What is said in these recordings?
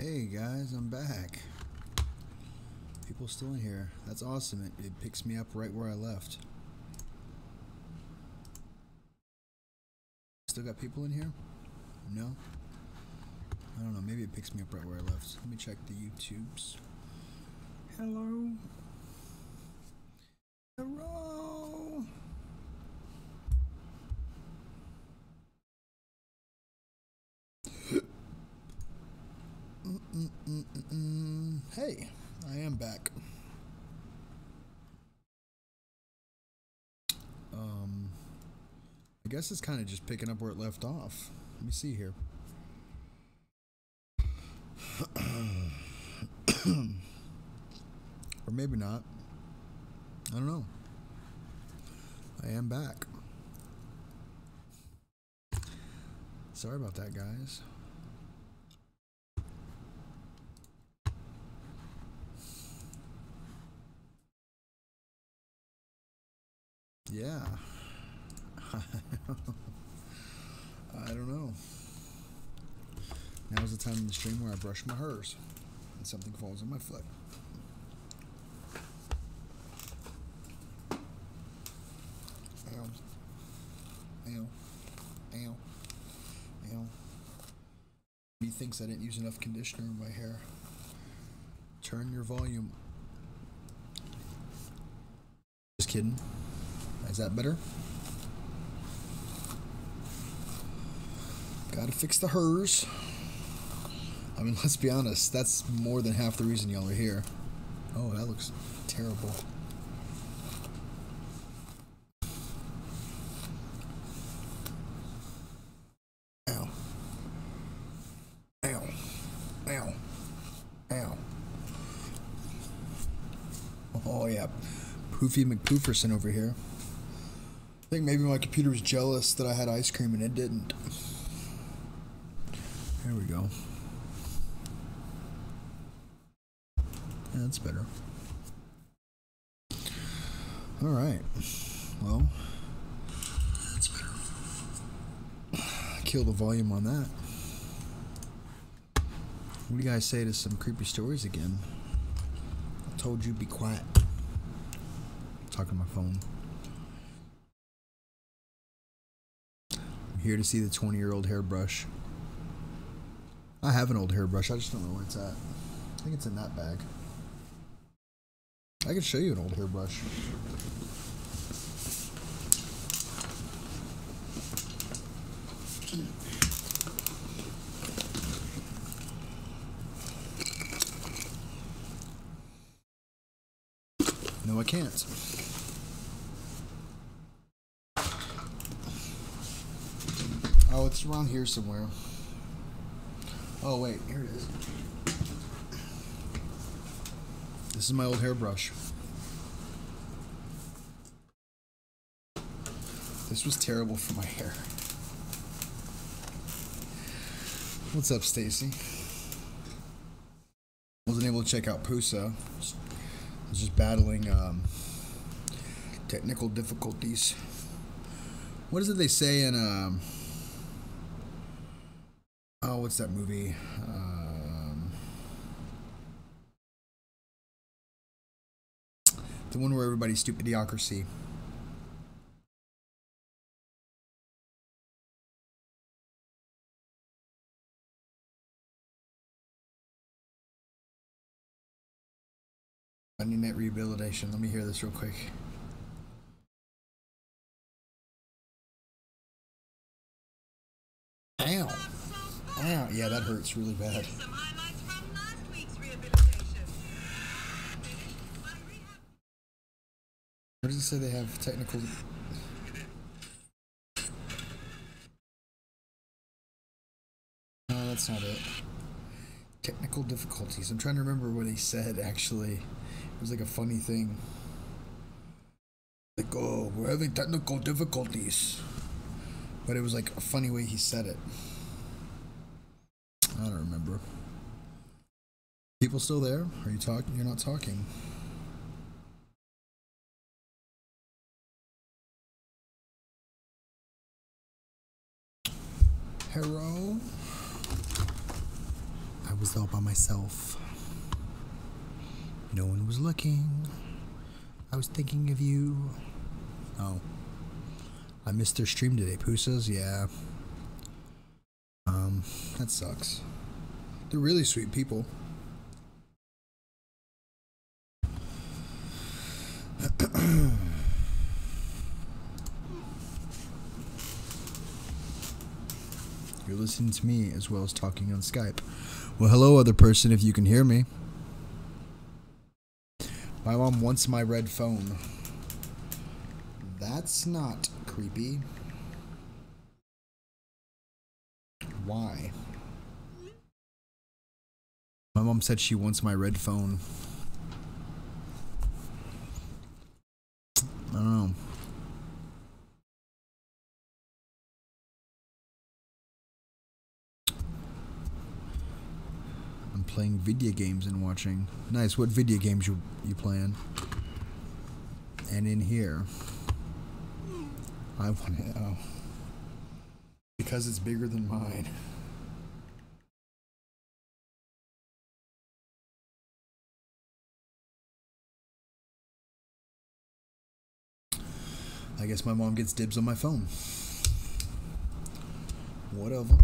Hey guys, I'm back. People still in here. That's awesome. It picks me up right where I left. Still got people in here? No? I don't know. Maybe it picks me up right where I left. Let me check the YouTubes. Hello? Hello? Hey, I am back. I guess it's kind of just picking up where it left off. Let me see here. Or maybe not. I don't know. I am back. Sorry about that, guys. Yeah. I don't know. Now's the time in the stream where I brush my hairs and something falls on my foot. Ow. Ow. Ow. Ow. He thinks I didn't use enough conditioner in my hair. Turn your volume. Just kidding. Is that better? Gotta fix the hers. I mean, let's be honest, that's more than half the reason y'all are here. Oh, that looks terrible. Ow. Ow. Ow. Ow. Oh, yeah. Poofy McPooferson over here. I think maybe my computer was jealous that I had ice cream and it didn't. There we go. Yeah, that's better. Alright. Well, that's better. Kill the volume on that. What do you guys say to some creepy stories again? I told you be quiet. I'm talking to my phone. I'm here to see the 20-year-old hairbrush. I have an old hairbrush, I just don't know where it's at. I think it's in that bag. I can show you an old hairbrush. No, I can't. Oh, it's around here somewhere. Oh, wait, here it is. This is my old hairbrush. This was terrible for my hair. What's up, Stacy? Wasn't able to check out Pusa. I was just battling technical difficulties. What is it they say in oh, what's that movie? The one where everybody's stupid idiocracy. I need net rehabilitation. Let me hear this real quick. Ow. Ow. Yeah, that hurts really bad. What does it say they have technical... No, that's not it. Technical difficulties. I'm trying to remember what he said, actually. It was like a funny thing. Like, oh, we're having technical difficulties. But it was like a funny way he said it. I don't remember. People still there? Are you talking? You're not talking. Hello? was all by myself. No one was looking. I was thinking of you. Oh. I missed their stream today, Pusas. Yeah. That sucks. They're really sweet people. You're listening to me as well as talking on Skype. Well, hello, other person, if you can hear me. My mom wants my red phone. That's not creepy. Why? My mom said she wants my red phone. I don't know. I'm playing video games and watching. Nice. What video games you playing? And in here, I want it. Oh, because it's bigger than mine. I guess my mom gets dibs on my phone. Whatever.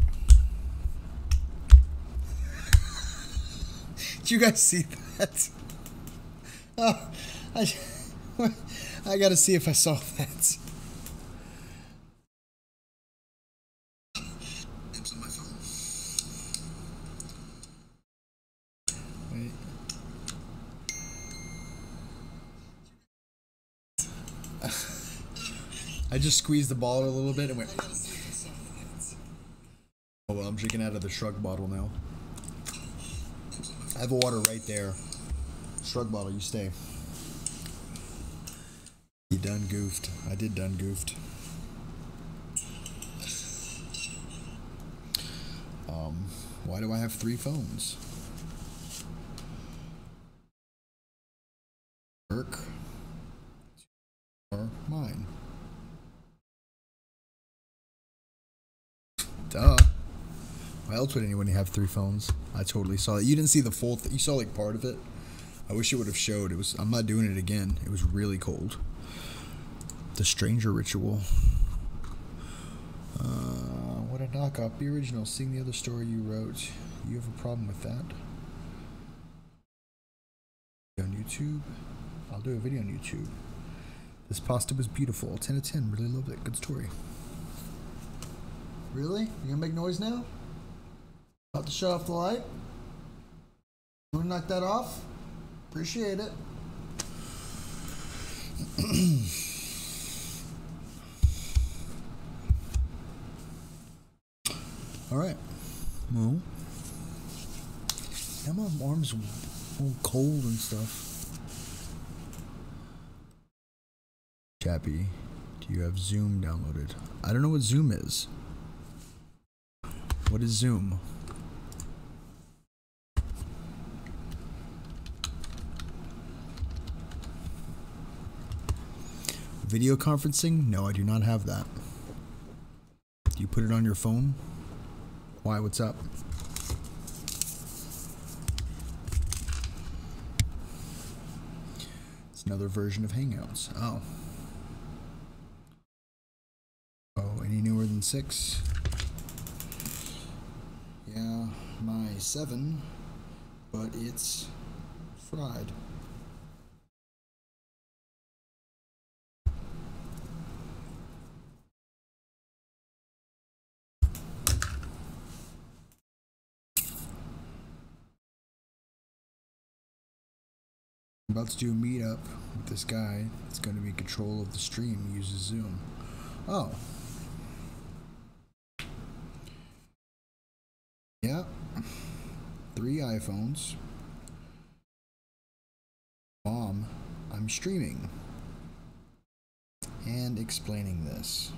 Did you guys see that? Oh, I gotta see if I saw that. Dibs on my phone. Wait. I just squeezed the bottle a little bit and went. Oh well, I'm drinking out of the Shrug bottle now. I have water right there. Shrug bottle, you stay. You done goofed. I did done goofed. Why do I have 3 phones? Work. Or mine. Duh. Why else would anyone have 3 phones? I totally saw it. You didn't see the full thing. You saw like part of it. I wish it would have showed. It was. I'm not doing it again. It was really cold. The Stranger Ritual. What a knockoff. The original. Seeing the other story you wrote. You have a problem with that? On YouTube. I'll do a video on YouTube. This pasta was beautiful. 10 out of 10. Really loved it. Good story. Really? You gonna make noise now? About to shut off the light? You wanna knock that off? Appreciate it. Alright. Well. Now my arm's all cold and stuff. Chappy, do you have Zoom downloaded? I don't know what Zoom is. What is Zoom? Video conferencing? No, I do not have that. Do you put it on your phone? Why? What's up? It's another version of Hangouts. Oh. Oh, any newer than 6? Yeah, my 7, but it's fried. I'm about to do a meetup with this guy that's going to be in control of the stream. He uses Zoom. Oh. Yeah. 3 iPhones. Mom, I'm streaming. And explaining this.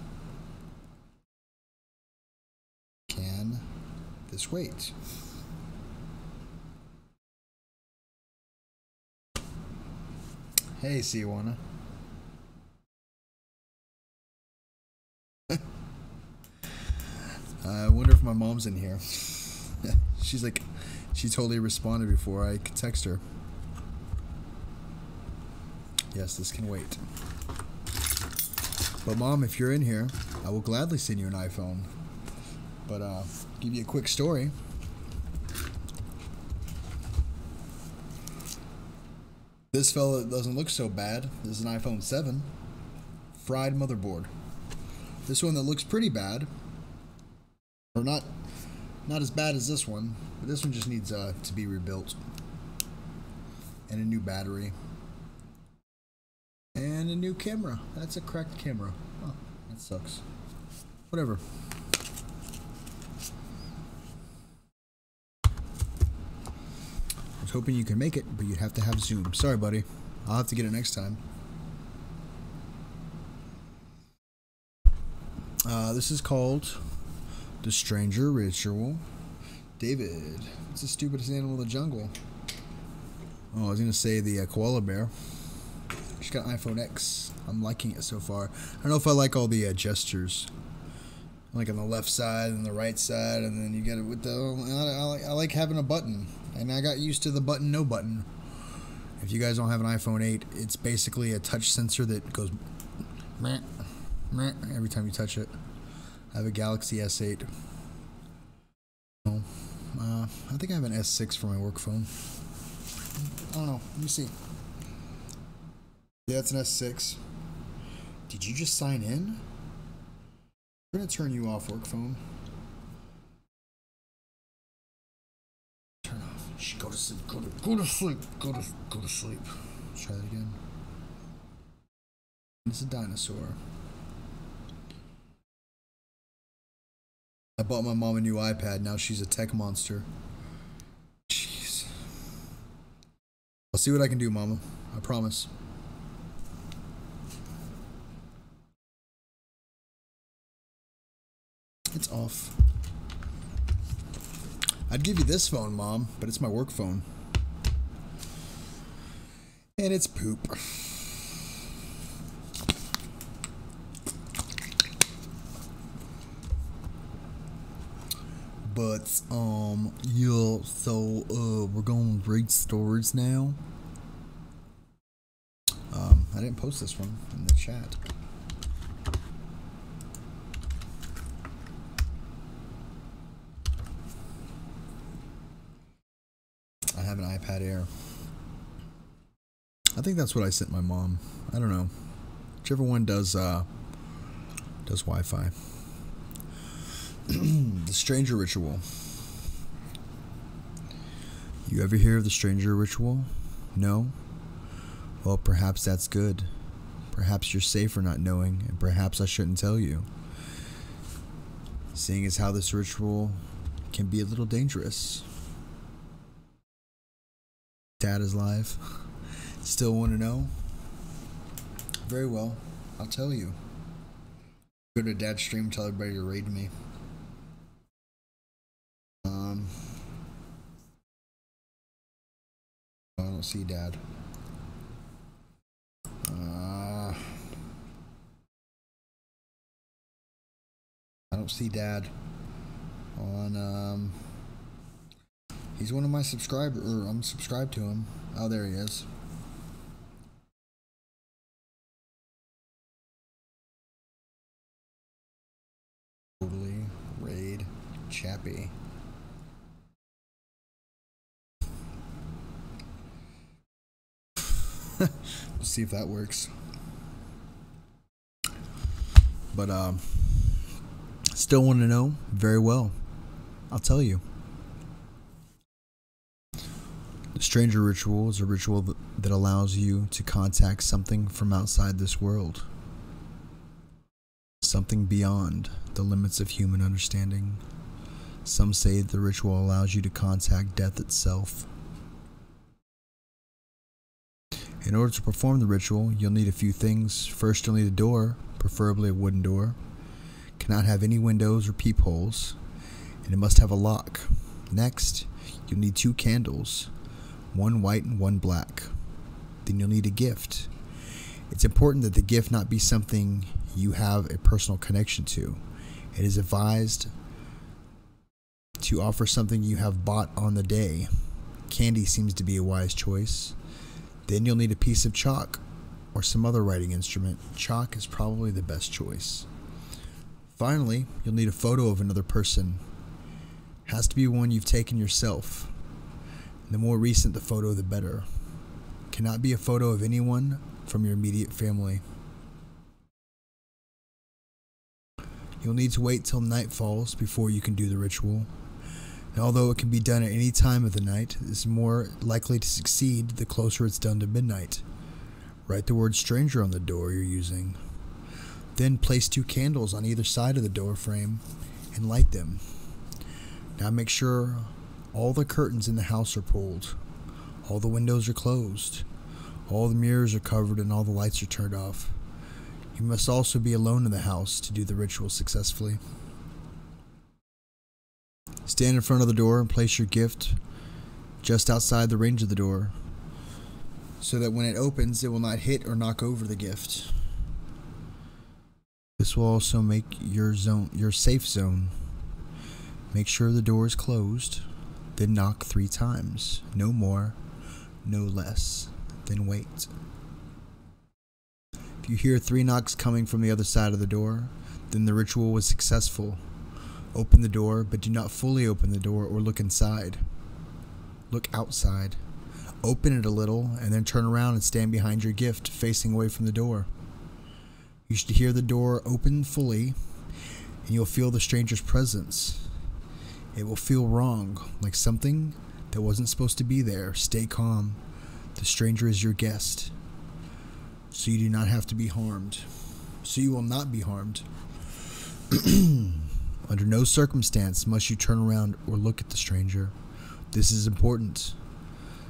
Can this wait? Hey, Siwana. I wonder if my mom's in here. She's She totally responded before I could text her. Yes, this can wait. But Mom, if you're in here, I will gladly send you an iPhone. But give you a quick story. This fella doesn't look so bad. This is an iPhone 7. Fried motherboard. This one that looks pretty bad. Or not as bad as this one. But this one just needs to be rebuilt. And a new battery. And a new camera. That's a cracked camera. Oh, that sucks. Whatever. I was hoping you could make it, but you'd have to have Zoom. Sorry, buddy. I'll have to get it next time. This is called The Stranger Ritual. David. It's the stupidest animal in the jungle. Oh, I was going to say the koala bear. She's got an iPhone X. I'm liking it so far. I don't know if I like all the gestures. Like on the left side and the right side, and then you get it with the... I like having a button. And I got used to the button, no button. If you guys don't have an iPhone 8, it's basically a touch sensor that goes... meh, meh, every time you touch it. I have a Galaxy S8. Oh, I think I have an S6 for my work phone. I don't know. Let me see. Yeah, it's an S6. Did you just sign in? I'm going to turn you off, work phone. Turn off. Shh, go to sleep. Go to sleep. Go to sleep. Let's try that again. It's a dinosaur. I bought my mom a new iPad. Now she's a tech monster. Jeez. I'll see what I can do, Mama. I promise. It's off. I'd give you this phone, Mom, but it's my work phone. And it's poop. But, yeah, so, we're going to read stories now. I didn't post this one in the chat. I have an iPad Air. I think that's what I sent my mom. I don't know. Whichever one does Wi-Fi. The Stranger Ritual. You ever hear of the Stranger Ritual? No? Well, perhaps that's good. Perhaps you're safe for not knowing, and perhaps I shouldn't tell you. Seeing as how this ritual can be a little dangerous. Dad is live. Still want to know? Very well. I'll tell you. Go to Dad's stream, tell everybody to raid me. I don't see Dad. I don't see Dad on he's one of my subscribers, or I'm subscribed to him. Oh, there he is. Totally raid Chappie. We'll see if that works. But still want to know? Very well. I'll tell you. The Stranger Ritual is a ritual that allows you to contact something from outside this world. Something beyond the limits of human understanding. Some say the ritual allows you to contact death itself. In order to perform the ritual, you'll need a few things. First, you'll need a door, preferably a wooden door. Cannot have any windows or peepholes, and it must have a lock. Next, you'll need 2 candles, one white and one black. Then you'll need a gift. It's important that the gift not be something you have a personal connection to. It is advised to offer something you have bought on the day. Candy seems to be a wise choice. Then you'll need a piece of chalk or some other writing instrument. Chalk is probably the best choice. Finally, you'll need a photo of another person. Has to be one you've taken yourself. The more recent the photo, the better. Cannot be a photo of anyone from your immediate family. You'll need to wait till night falls before you can do the ritual. And although it can be done at any time of the night, it is more likely to succeed the closer it's done to midnight. Write the word stranger on the door you're using. Then place 2 candles on either side of the door frame and light them. Now make sure all the curtains in the house are pulled, all the windows are closed, all the mirrors are covered, and all the lights are turned off. You must also be alone in the house to do the ritual successfully. Stand in front of the door and place your gift just outside the range of the door, so that when it opens, it will not hit or knock over the gift. This will also make your safe zone. Make sure the door is closed, then knock 3 times. No more, no less. Then wait. If you hear 3 knocks coming from the other side of the door, then the ritual was successful. Open the door, but do not fully open the door or look inside. Look outside. Open it a little, and then turn around and stand behind your gift, facing away from the door. You should hear the door open fully, and you'll feel the stranger's presence. It will feel wrong, like something that wasn't supposed to be there. Stay calm. The stranger is your guest, so you do not have to be harmed. So you will not be harmed. Under no circumstance must you turn around or look at the stranger. This is important.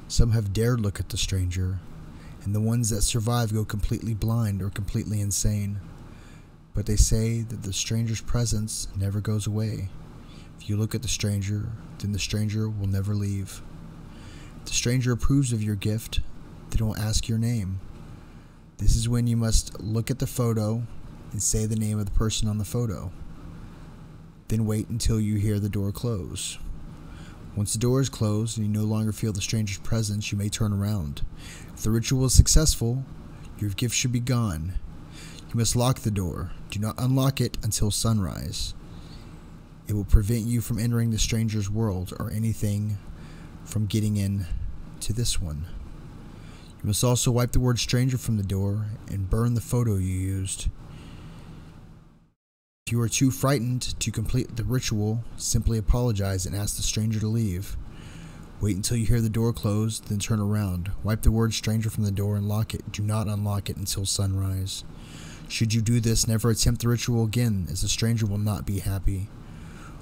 Some have dared look at the stranger, and the ones that survive go completely blind or completely insane. But they say that the stranger's presence never goes away. If you look at the stranger, then the stranger will never leave. If the stranger approves of your gift, then will ask your name. This is when you must look at the photo and say the name of the person on the photo. Then wait until you hear the door close. Once the door is closed and you no longer feel the stranger's presence, you may turn around. If the ritual is successful, your gift should be gone. You must lock the door. Do not unlock it until sunrise. It will prevent you from entering the stranger's world or anything from getting in to this one. You must also wipe the word stranger from the door and burn the photo you used. If you are too frightened to complete the ritual, simply apologize and ask the stranger to leave. Wait until you hear the door close, then turn around. Wipe the word stranger from the door and lock it. Do not unlock it until sunrise. Should you do this, never attempt the ritual again, as the stranger will not be happy.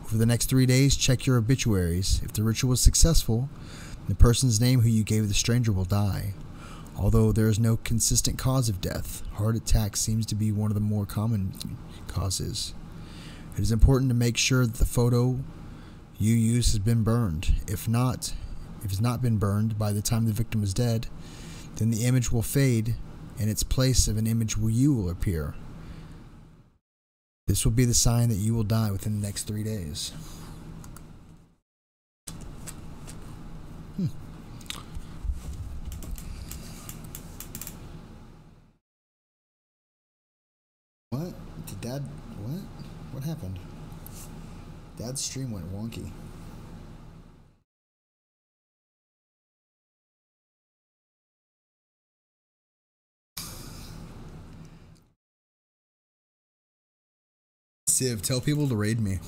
Over the next 3 days, check your obituaries. If the ritual is successful, the person's name who you gave the stranger will die. Although there is no consistent cause of death, heart attack seems to be one of the more common causes. It is important to make sure that the photo you use has been burned. If it's not been burned by the time the victim is dead, then the image will fade, and its place of an image you will appear. This will be the sign that you will die within the next 3 days. What? Did Dad... What? What happened? Dad's stream went wonky. Civ, tell people to raid me.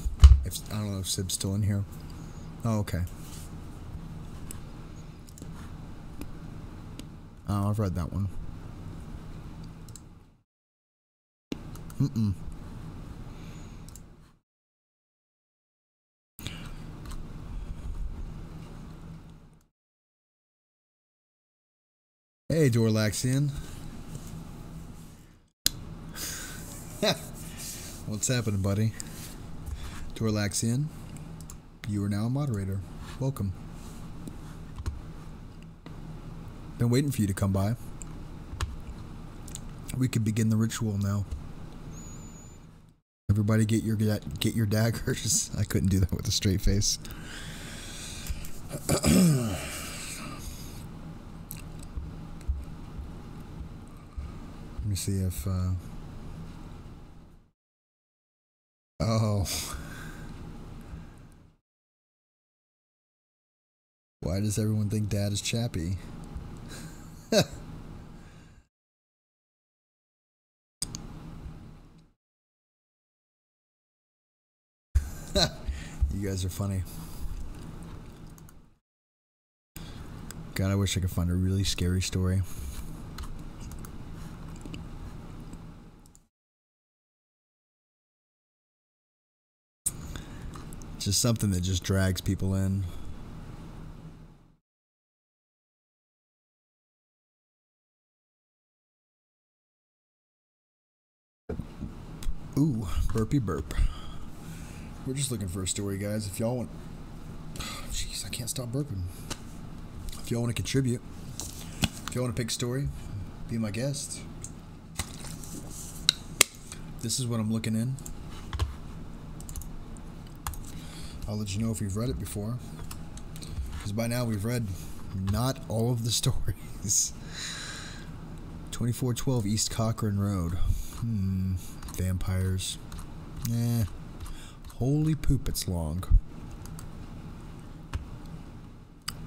I don't know if Civ's still in here. Oh, okay. Oh, I've read that one. Hey, Dorlaxian. What's happening, buddy? Dorlaxian, you are now a moderator. Welcome. Been waiting for you to come by. We could begin the ritual now. Everybody get your daggers. I couldn't do that with a straight face. Let me see if oh, why does everyone think Dad is Chappie? You guys are funny. God, I wish I could find a really scary story. Just something that just drags people in. Ooh, burpy burp. We're just looking for a story, guys. If y'all want... Jeez, I can't stop burping. If y'all want to contribute, if y'all want to pick a story, be my guest. This is what I'm looking in. I'll let you know if we've read it before. Because by now we've read not all of the stories. 2412 East Cochrane Road. Vampires. Holy poop, it's long.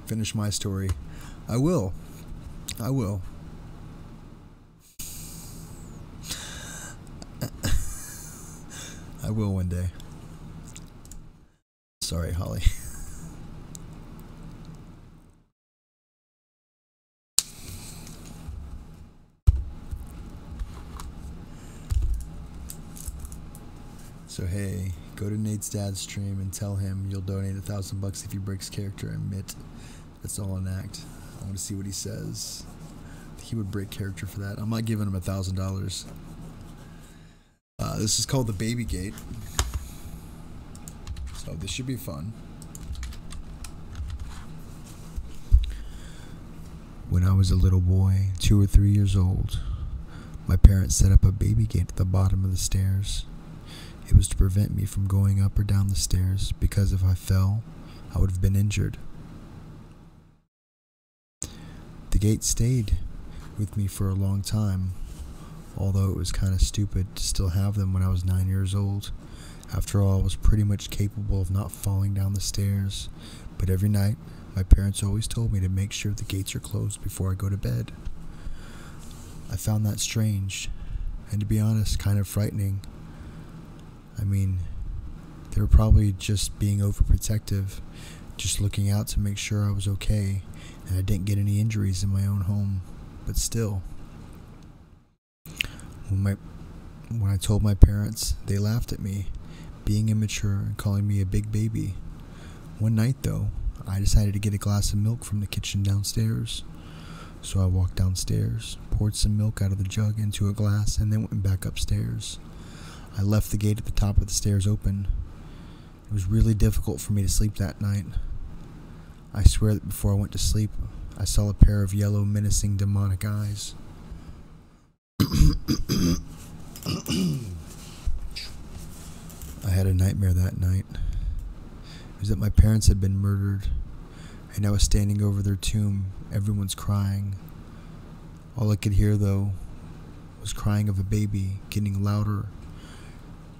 Finish my story. I will. I will. I will one day. Sorry, Holly. So hey, go to Nate's dad's stream and tell him you'll donate $1,000 if he breaks character. Admit that's all an act. I want to see what he says. He would break character for that. I'm not giving him $1,000. This is called the Baby Gate. So this should be fun. When I was a little boy, 2 or 3 years old, my parents set up a baby gate at the bottom of the stairs. It was to prevent me from going up or down the stairs, because if I fell, I would have been injured. The gate stayed with me for a long time, although it was kind of stupid to still have them when I was 9 years old. After all, I was pretty much capable of not falling down the stairs, but every night, my parents always told me to make sure the gates are closed before I go to bed. I found that strange, and to be honest, kind of frightening. I mean, they were probably just being overprotective, just looking out to make sure I was okay, and I didn't get any injuries in my own home, but still. When I told my parents, they laughed at me, being immature and calling me a big baby. One night, though, I decided to get a glass of milk from the kitchen downstairs. So I walked downstairs, poured some milk out of the jug into a glass, and then went back upstairs. I left the gate at the top of the stairs open. It was really difficult for me to sleep that night. I swear that before I went to sleep, I saw a pair of yellow, menacing, demonic eyes. I had a nightmare that night. It was that my parents had been murdered, and I was standing over their tomb. Everyone's crying. All I could hear, though, was crying of a baby, getting louder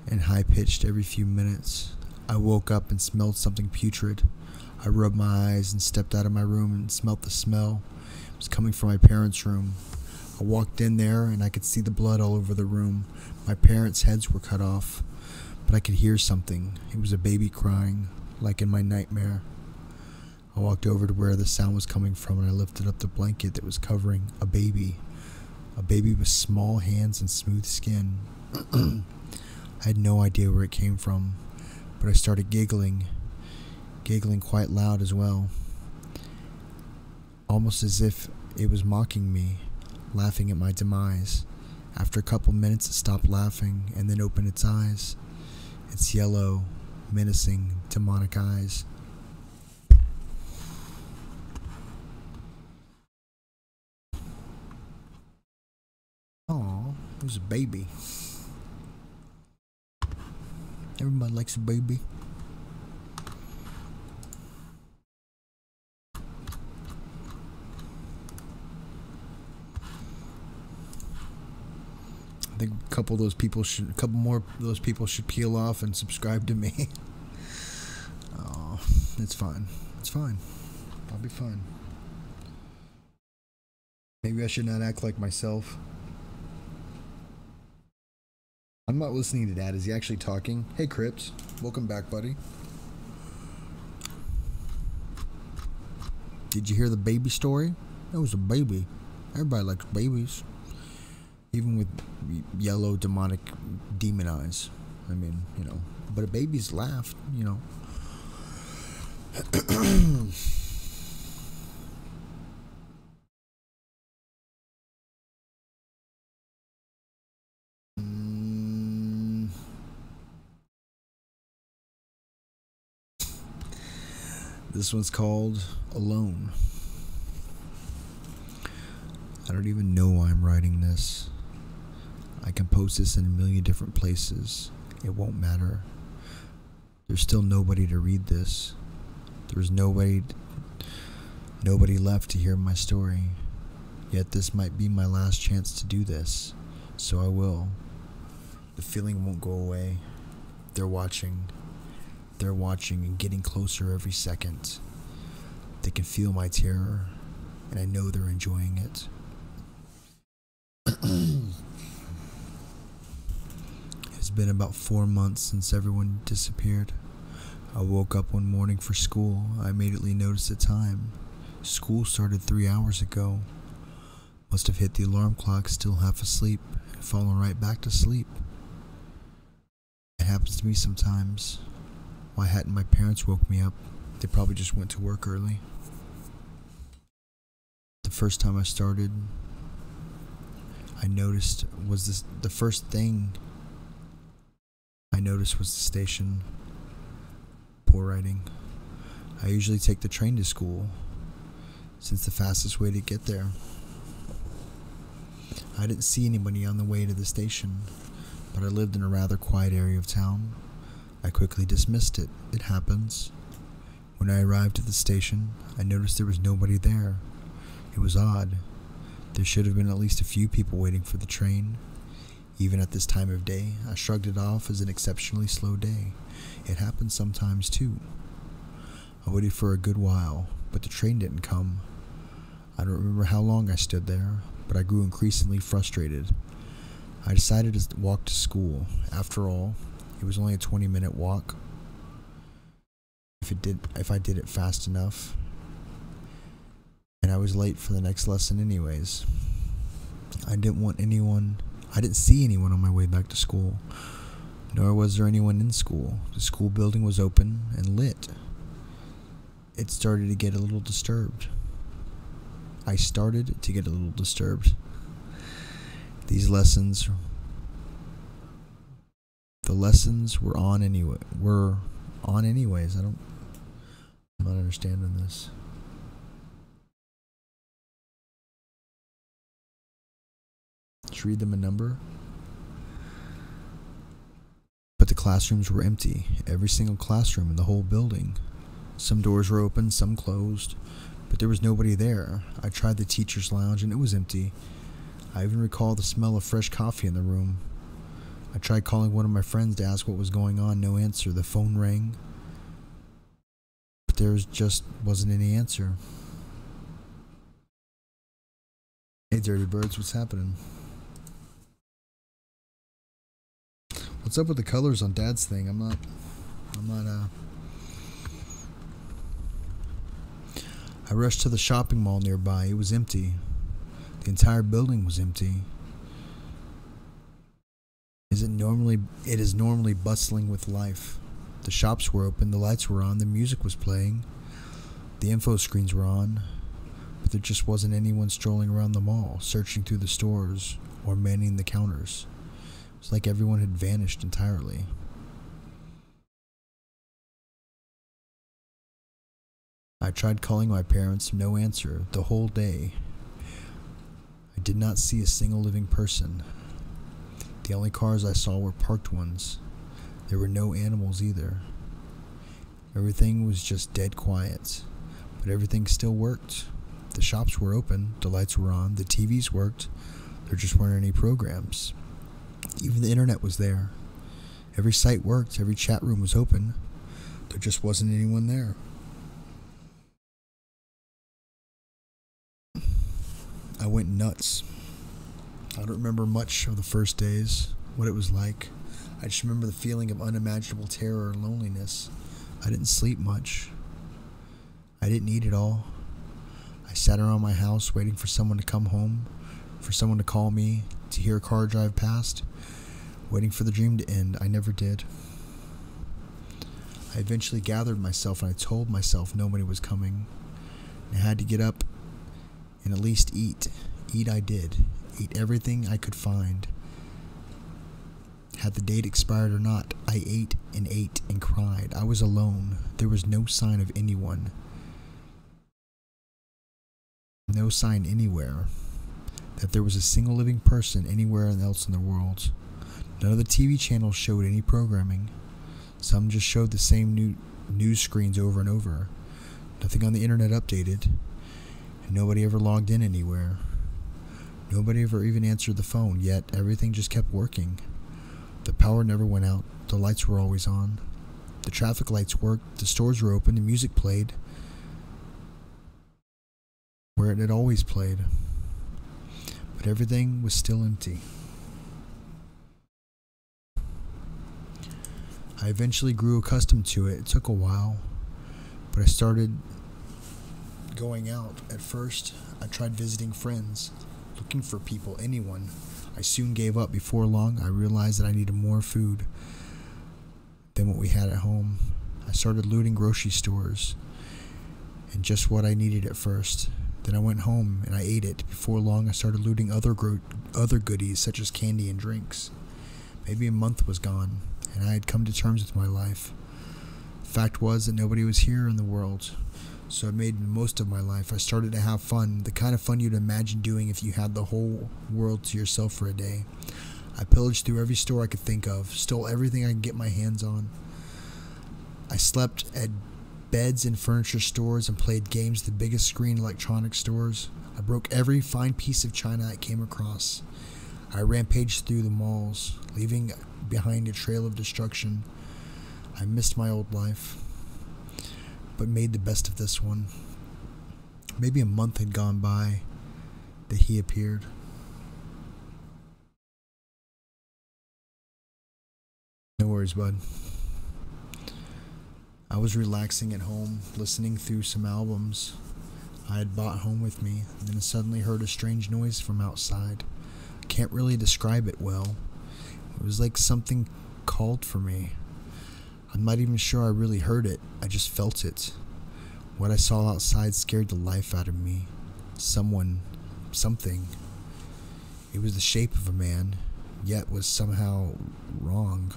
and high-pitched every few minutes. I woke up and smelled something putrid. I rubbed my eyes and stepped out of my room and smelt the smell. It was coming from my parents' room. I walked in there and I could see the blood all over the room. My parents' heads were cut off, but I could hear something. It was a baby crying, like in my nightmare. I walked over to where the sound was coming from and I lifted up the blanket that was covering a baby. A baby with small hands and smooth skin. I had no idea where it came from, but I started giggling quite loud as well, almost as if it was mocking me, laughing at my demise. After a couple minutes, it stopped laughing and then opened its eyes. Its yellow, menacing, demonic eyes. Aw, it was a baby. Everybody likes a baby. I think a couple more of those people should peel off and subscribe to me. Oh, it's fine. It's fine. I'll be fine. Maybe I should not act like myself. I'm not listening to Dad. Is he actually talking? Hey, Crips. Welcome back, buddy. Did you hear the baby story? It was a baby. Everybody likes babies. Even with yellow demonic demon eyes. I mean, you know. But a baby's laugh, you know. This one's called Alone. I don't even know why I'm writing this. I can post this in a million different places. It won't matter. There's still nobody to read this. There's nobody left to hear my story. Yet this might be my last chance to do this. So I will. The feeling won't go away. They're watching. They're watching and getting closer every second. They can feel my terror, and I know they're enjoying it. It's been about 4 months since everyone disappeared. I woke up one morning for school. I immediately noticed the time. School started 3 hours ago. Must have hit the alarm clock, still half asleep, and fallen right back to sleep. It happens to me sometimes. Why hadn't my parents woke me up? They probably just went to work early. The first time I started, I noticed was the first thing I noticed was the station. Poor writing. I usually take the train to school, since the fastest way to get there. I didn't see anybody on the way to the station, but I lived in a rather quiet area of town. I quickly dismissed it. It happens. When I arrived at the station, I noticed there was nobody there. It was odd. There should have been at least a few people waiting for the train. Even at this time of day, I shrugged it off as an exceptionally slow day. It happens sometimes too. I waited for a good while, but the train didn't come. I don't remember how long I stood there, but I grew increasingly frustrated. I decided to walk to school. After all, it was only a 20-minute walk. If I did it fast enough. And I was late for the next lesson anyways. I didn't see anyone on my way back to school. Nor was there anyone in school. The school building was open and lit. It started to get a little disturbed. I started to get a little disturbed. The lessons were on anyway. I'm not understanding this. Just read them a number. But the classrooms were empty. Every single classroom in the whole building. Some doors were open, some closed, but there was nobody there. I tried the teacher's lounge and it was empty. I even recall the smell of fresh coffee in the room. I tried calling one of my friends to ask what was going on. No answer. The phone rang, but there just wasn't any answer. Hey, Dirty Birds, what's happening? What's up with the colors on Dad's thing? I rushed to the shopping mall nearby. It was empty. The entire building was empty. It is normally bustling with life. The shops were open, the lights were on, the music was playing, the info screens were on, but there just wasn't anyone strolling around the mall, searching through the stores, or manning the counters. It was like everyone had vanished entirely. I tried calling my parents, no answer, the whole day. I did not see a single living person. The only cars I saw were parked ones. There were no animals either. Everything was just dead quiet, but everything still worked. The shops were open, the lights were on, the TVs worked. There just weren't any programs. Even the internet was there. Every site worked, every chat room was open. There just wasn't anyone there. I went nuts. I don't remember much of the first days, what it was like. I just remember the feeling of unimaginable terror and loneliness. I didn't sleep much. I didn't eat at all. I sat around my house waiting for someone to come home, for someone to call me, to hear a car drive past, waiting for the dream to end. I never did. I eventually gathered myself and I told myself nobody was coming. I had to get up and at least eat. Eat I did. Ate everything I could find. Had the date expired or not, I ate and cried. I was alone. There was no sign of anyone. No sign anywhere that there was a single living person anywhere else in the world. None of the TV channels showed any programming. Some just showed the same news screens over and over. Nothing on the internet updated. And nobody ever logged in anywhere. Nobody ever even answered the phone, yet everything just kept working. The power never went out. The lights were always on. The traffic lights worked. The stores were open. The music played where it had always played. But everything was still empty. I eventually grew accustomed to it. It took a while, but I started going out. At first, I tried visiting friends, looking for people, anyone. I soon gave up. Before long, I realized that I needed more food than what we had at home. I started looting grocery stores and just what I needed at first. Then I went home and I ate it. Before long, I started looting other goodies such as candy and drinks. Maybe a month was gone, and I had come to terms with my life. The fact was that nobody was here in the world, so I made the most of my life. I started to have fun, the kind of fun you'd imagine doing if you had the whole world to yourself for a day. I pillaged through every store I could think of, stole everything I could get my hands on. I slept at beds in furniture stores and played games at the biggest screen electronics stores. I broke every fine piece of china I came across. I rampaged through the malls, leaving behind a trail of destruction. I missed my old life, but made the best of this one. Maybe a month had gone by that he appeared. No worries, bud. I was relaxing at home, listening through some albums I had brought home with me, and then suddenly heard a strange noise from outside. I can't really describe it well. It was like something called for me. I'm not even sure I really heard it. I just felt it. What I saw outside scared the life out of me. Something. It was the shape of a man, yet was somehow wrong.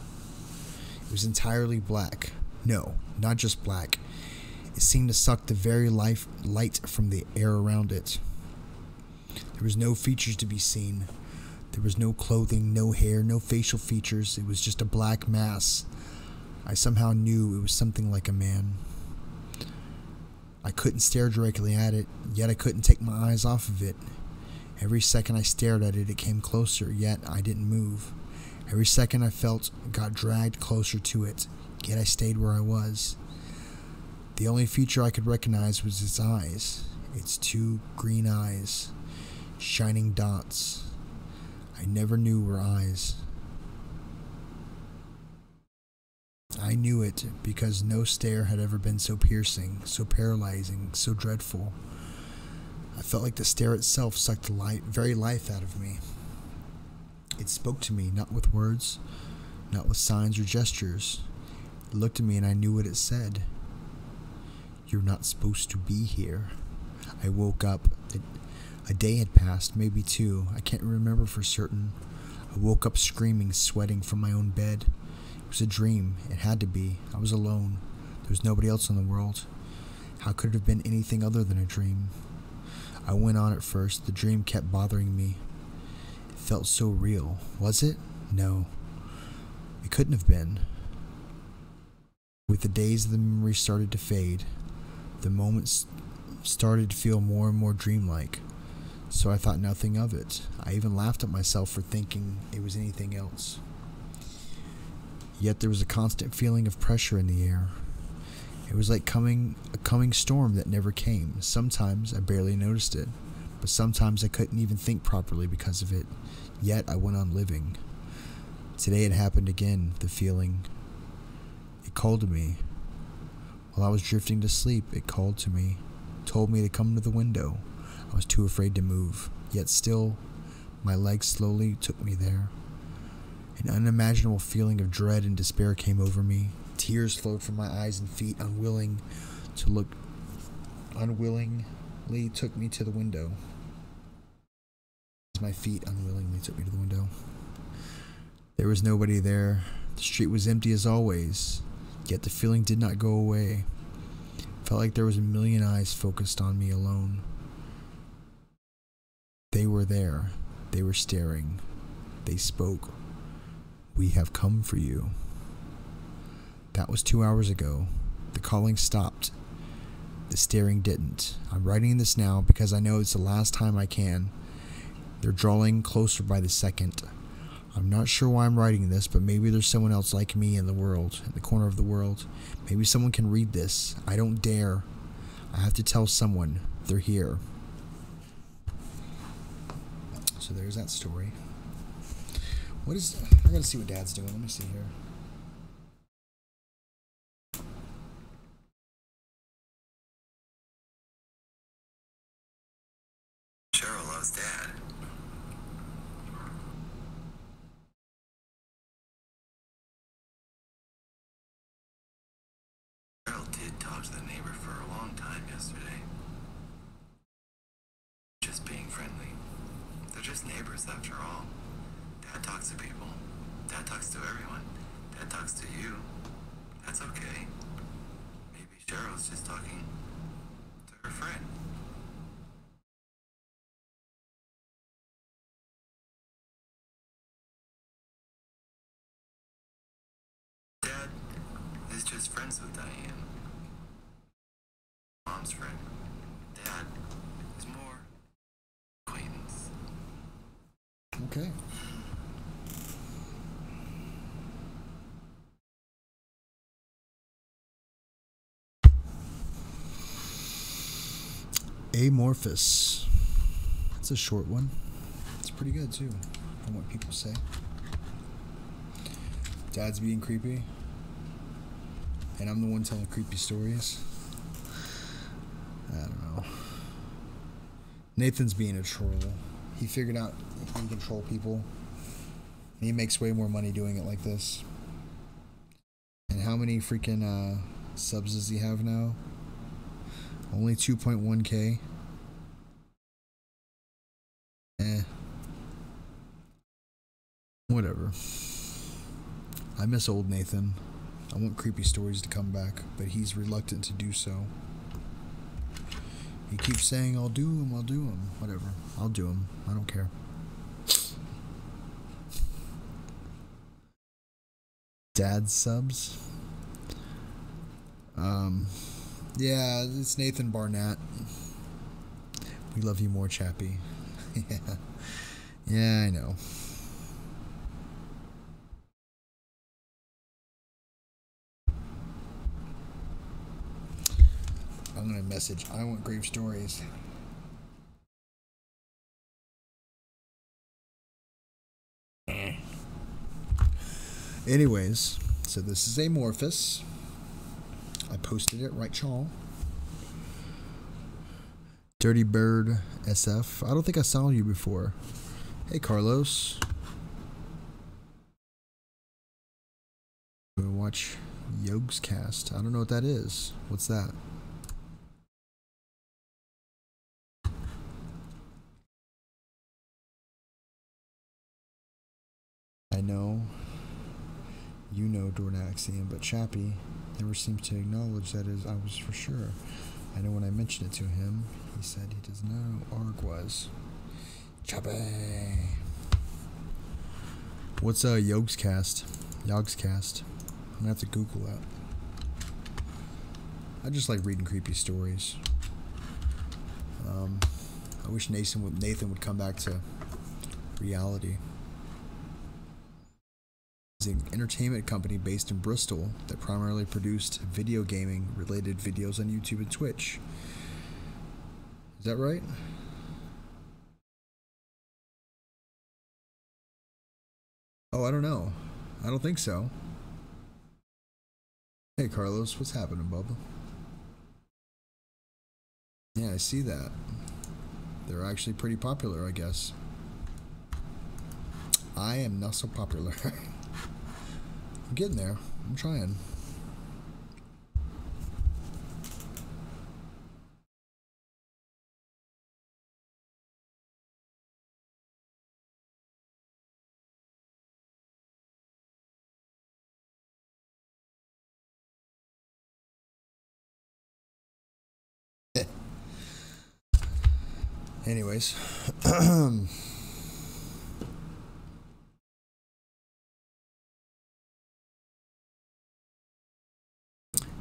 It was entirely black. No, not just black. It seemed to suck the very light from the air around it. There was no features to be seen. There was no clothing, no hair, no facial features. It was just a black mass. I somehow knew it was something like a man. I couldn't stare directly at it, yet I couldn't take my eyes off of it. Every second I stared at it, it came closer, yet I didn't move. Every second I felt got dragged closer to it, yet I stayed where I was. The only feature I could recognize was its eyes, its two green eyes, shining dots. I never knew were eyes. I knew it because no stare had ever been so piercing, so paralyzing, so dreadful. I felt like the stare itself sucked the very life out of me. It spoke to me, not with words, not with signs or gestures. It looked at me and I knew what it said. You're not supposed to be here. I woke up. A day had passed, maybe two. I can't remember for certain. I woke up screaming, sweating from my own bed. It was a dream. It had to be. I was alone. There was nobody else in the world. How could it have been anything other than a dream? I went on at first. The dream kept bothering me. It felt so real. Was it? No. It couldn't have been. With the days, the memory started to fade. The moments started to feel more and more dreamlike, so I thought nothing of it. I even laughed at myself for thinking it was anything else. Yet there was a constant feeling of pressure in the air. It was like a coming storm that never came. Sometimes I barely noticed it, but sometimes I couldn't even think properly because of it. Yet I went on living. Today it happened again, the feeling. It called to me. While I was drifting to sleep, it called to me, told me to come to the window. I was too afraid to move, yet still, my legs slowly took me there. An unimaginable feeling of dread and despair came over me. Tears flowed from my eyes and feet, unwillingly took me to the window. My feet unwillingly took me to the window. There was nobody there. The street was empty as always, yet the feeling did not go away. It felt like there was a million eyes focused on me alone. They were there. They were staring. They spoke. "We have come for you." That was 2 hours ago. The calling stopped. The staring didn't. I'm writing this now because I know it's the last time I can. They're drawing closer by the second. I'm not sure why I'm writing this, but maybe there's someone else like me in the world, in the corner of the world. Maybe someone can read this. I don't dare. I have to tell someone. They're here. So there's that story. I gotta see what Dad's doing. Let me see here. Cheryl loves Dad. Cheryl did talk to the neighbor for a long time yesterday. Just being friendly. They're just neighbors after all. Dad talks to people. Dad talks to everyone. Dad talks to you. That's okay. Maybe Cheryl's just talking to her friend. Dad is just friends with Diane. Mom's friend. Dad is more acquaintance. Okay. Amorphous. It's a short one. It's pretty good too, from what people say. Dad's being creepy, and I'm the one telling creepy stories. I don't know. Nathan's being a troll. He figured out he can troll people. And he makes way more money doing it like this. And how many freaking subs does he have now? Only 2.1k. Whatever. I miss old Nathan. I want creepy stories to come back, but he's reluctant to do so. He keeps saying, I'll do him. Whatever. I'll do him. I don't care. Dad subs? Yeah, it's Nathan Barnett. We love you more, Chappie. Yeah, I know. I'm gonna message, I want grave stories. Anyways, so this is Amorphous. I posted it, right, y'all? Dirty Bird SF. I don't think I saw you before. Hey, Carlos. We'll watch Yogs Cast. I don't know what that is. What's that? I know. You know Dornaxian, but Chappie never seems to acknowledge that I was for sure. I know when I mentioned it to him, he said he does not know who Arg was. Chappie! What's Yogscast? I'm gonna have to Google that. I just like reading creepy stories. I wish Nathan would come back to reality. It's an entertainment company based in Bristol that primarily produced video gaming related videos on YouTube and Twitch. Is that right? Oh, I don't know. I don't think so. Hey Carlos, what's happening, Bubba? Yeah, I see that. They're actually pretty popular, I guess. I am not so popular. I'm getting there. I'm trying. Anyways.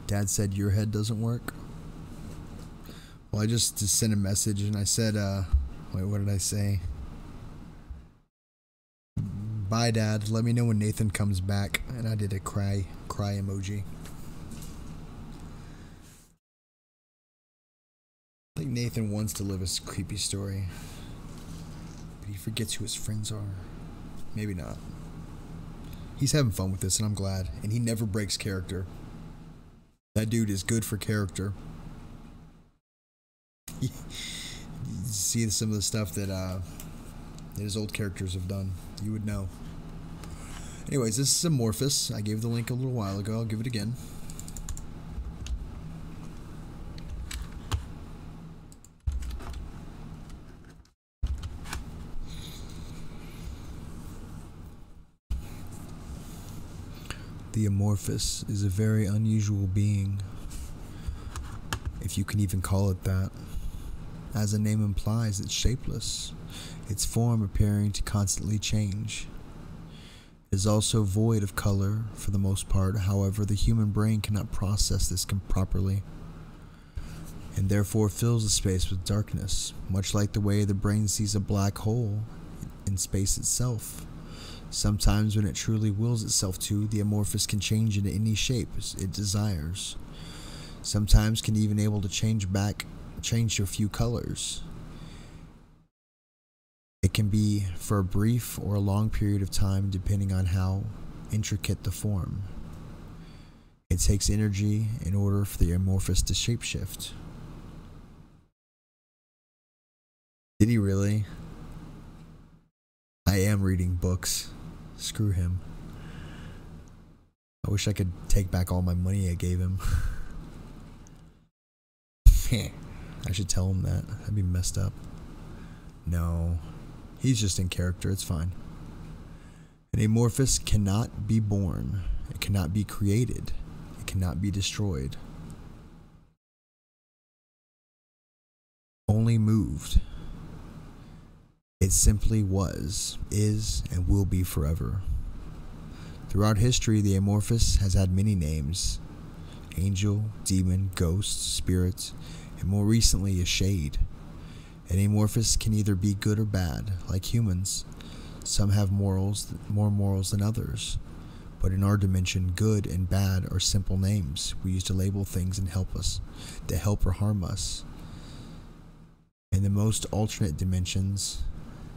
Dad said your head doesn't work. Well, I just sent a message and I said, wait, what did I say? Bye, Dad. Let me know when Nathan comes back. And I did a cry emoji. I think Nathan wants to live a creepy story, but he forgets who his friends are. Maybe not. He's having fun with this, and I'm glad. And he never breaks character. That dude is good for character. You see some of the stuff that his old characters have done. You would know. Anyways, this is Amorphous. I gave the link a little while ago. I'll give it again. The Amorphous is a very unusual being, if you can even call it that. As the name implies, it's shapeless, its form appearing to constantly change. It is also void of color for the most part. However, the human brain cannot process this properly, and therefore fills the space with darkness, much like the way the brain sees a black hole in space itself. Sometimes when it truly wills itself to, the Amorphous can change into any shape it desires. Sometimes can even able to change to a few colors. It can be for a brief or a long period of time depending on how intricate the form. It takes energy in order for the Amorphous to shapeshift. Did he really? I am reading books. Screw him. I wish I could take back all my money I gave him. I should tell him that. That'd be messed up. No. He's just in character. It's fine. An Amorphous cannot be born. It cannot be created. It cannot be destroyed. Only moved. It simply was, is, and will be forever. Throughout history, the Amorphous has had many names: angel, demon, ghost, spirit, and more recently a shade. An Amorphous can either be good or bad, like humans. Some have more morals than others. But in our dimension, good and bad are simple names we use to label things and to help or harm us. In the most alternate dimensions,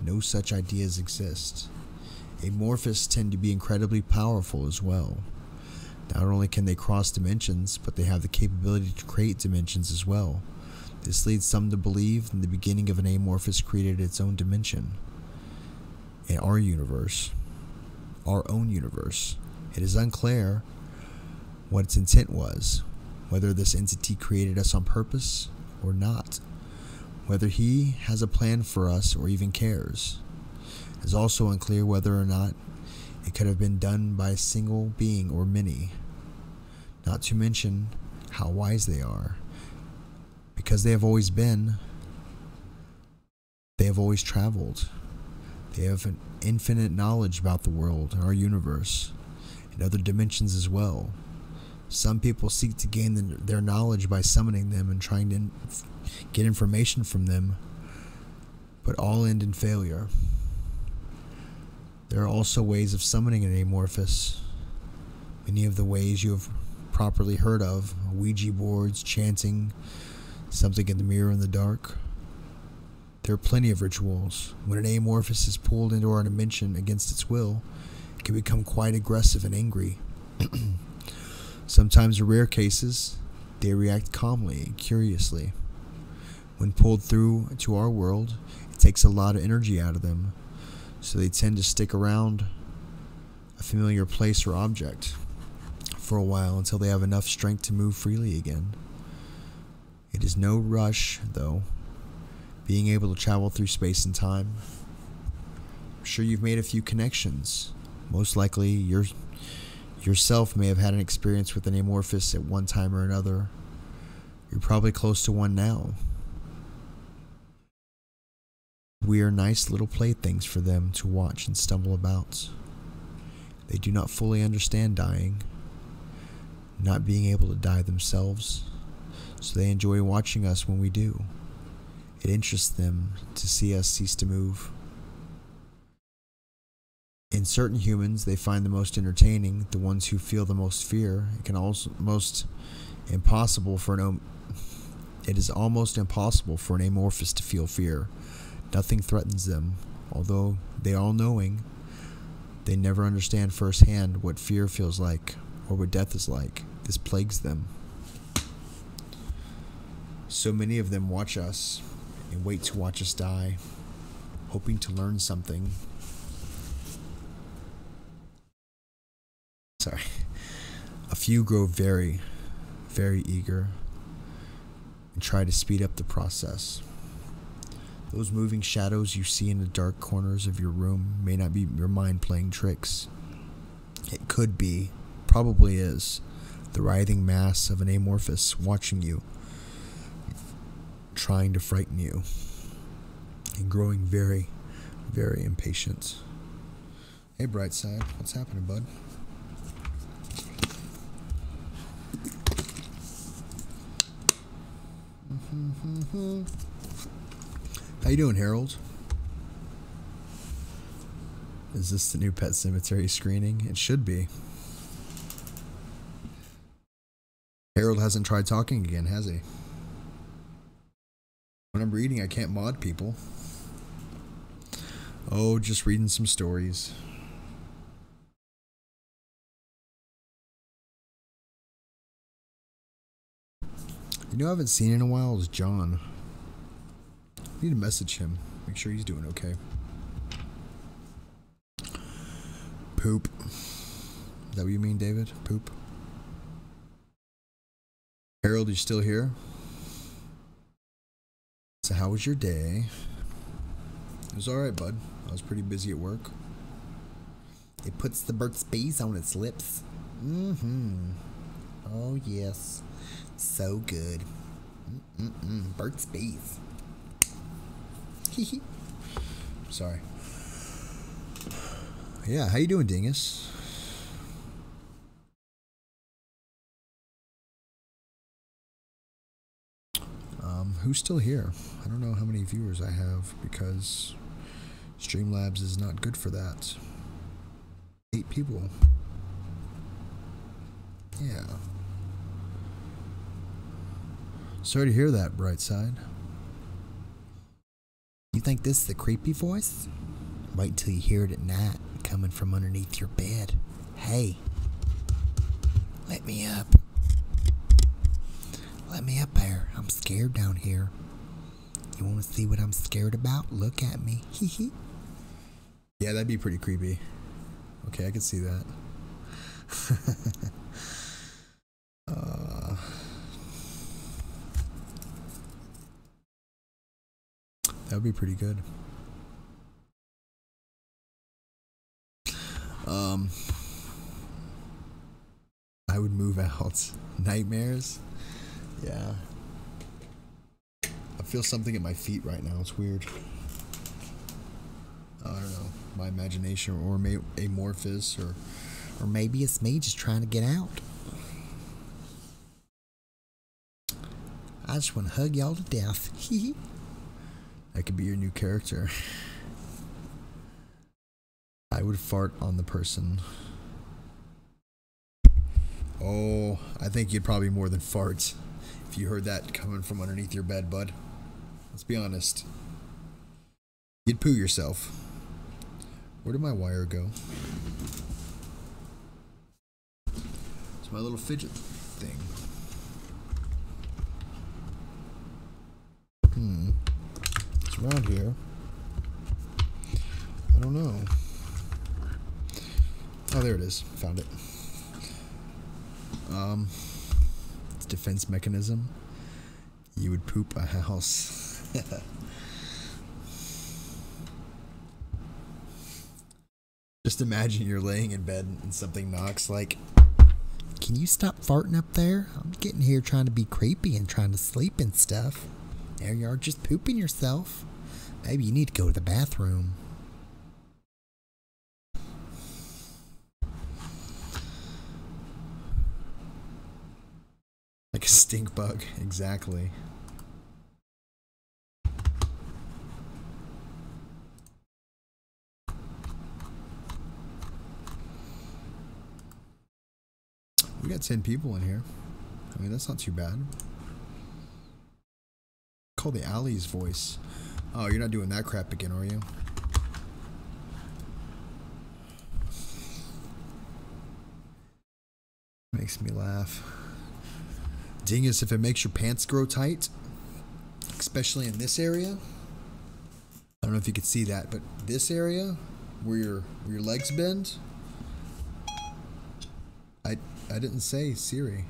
no such ideas exist. Amorphous tend to be incredibly powerful as well. Not only can they cross dimensions, but they have the capability to create dimensions as well. This leads some to believe in the beginning of an Amorphous created its own dimension. In our universe. Our own universe. It is unclear what its intent was, whether this entity created us on purpose or not. Whether he has a plan for us or even cares. It is also unclear whether or not it could have been done by a single being or many. Not to mention how wise they are. Because they have always been. They have always traveled. They have an infinite knowledge about the world and our universe, and other dimensions as well. Some people seek to gain their knowledge by summoning them and trying to get information from them, but all end in failure. There are also ways of summoning an amorphous. Many of the ways you have properly heard of: Ouija boards, chanting, something in the mirror in the dark. There are plenty of rituals. When an amorphous is pulled into our dimension against its will, it can become quite aggressive and angry. Sometimes, in rare cases, they react calmly and curiously. When pulled through to our world, it takes a lot of energy out of them, so they tend to stick around a familiar place or object for a while until they have enough strength to move freely again. It is no rush, though, being able to travel through space and time. I'm sure you've made a few connections. Most likely, yourself may have had an experience with an amorphous at one time or another. You're probably close to one now. We are nice little playthings for them to watch and stumble about. They do not fully understand dying, not being able to die themselves, so they enjoy watching us when we do. It interests them to see us cease to move. In certain humans, they find the most entertaining, the ones who feel the most fear. It is almost impossible for an amorphous to feel fear. Nothing threatens them. Although they are all-knowing, they never understand firsthand what fear feels like or what death is like. This plagues them. So many of them watch us and wait to watch us die, hoping to learn something. Sorry. A few grow very, very eager and try to speed up the process. Those moving shadows you see in the dark corners of your room may not be your mind playing tricks. It could be, probably is, the writhing mass of an amorphous watching you, trying to frighten you, and growing very, very impatient. Hey, Brightside, what's happening, bud? How you doing, Harold? Is this the new Pet Cemetery screening? It should be. Harold hasn't tried talking again, has he? When I'm reading, I can't mod people. Oh, just reading some stories. You know, I haven't seen in a while is John. I need to message him. Make sure he's doing okay. Poop. Is that what you mean, David? Poop? Harold, you still here? So how was your day? It was alright, bud. I was pretty busy at work. It puts the Burt's Bees on its lips. Oh, yes. So good. Burt's Bees. Sorry. Yeah, how you doing, Dingus? Who's still here? I don't know how many viewers I have because Streamlabs is not good for that. 8 people. Yeah. Sorry to hear that, Brightside. You think this is a creepy voice? Wait till you hear it at night, coming from underneath your bed. Hey, let me up. Let me up there. I'm scared down here. You want to see what I'm scared about? Look at me. Hee. Yeah, that'd be pretty creepy. Okay, I can see that. That would be pretty good. I would move out. Nightmares? Yeah. I feel something at my feet right now. It's weird. I don't know. My imagination or amorphous or maybe it's me just trying to get out. I just want to hug y'all to death. That could be your new character. I would fart on the person. Oh, I think you'd probably more than fart if you heard that coming from underneath your bed, bud. Let's be honest. You'd poo yourself. Where did my wire go? It's my little fidget thing. It's around here. I don't know. Oh, there it is. Found it. It's a defense mechanism. You would poop a house. Just imagine you're laying in bed and something knocks like, can you stop farting up there? I'm getting here trying to be creepy and trying to sleep and stuff. There you are, just pooping yourself. Maybe you need to go to the bathroom. Like a stink bug, exactly. We got 10 people in here. I mean, that's not too bad. Call the alley's voice. Oh, you're not doing that crap again, are you? Makes me laugh. Dingus, if it makes your pants grow tight, especially in this area. I don't know if you could see that, but this area where your legs bend. I didn't say Siri.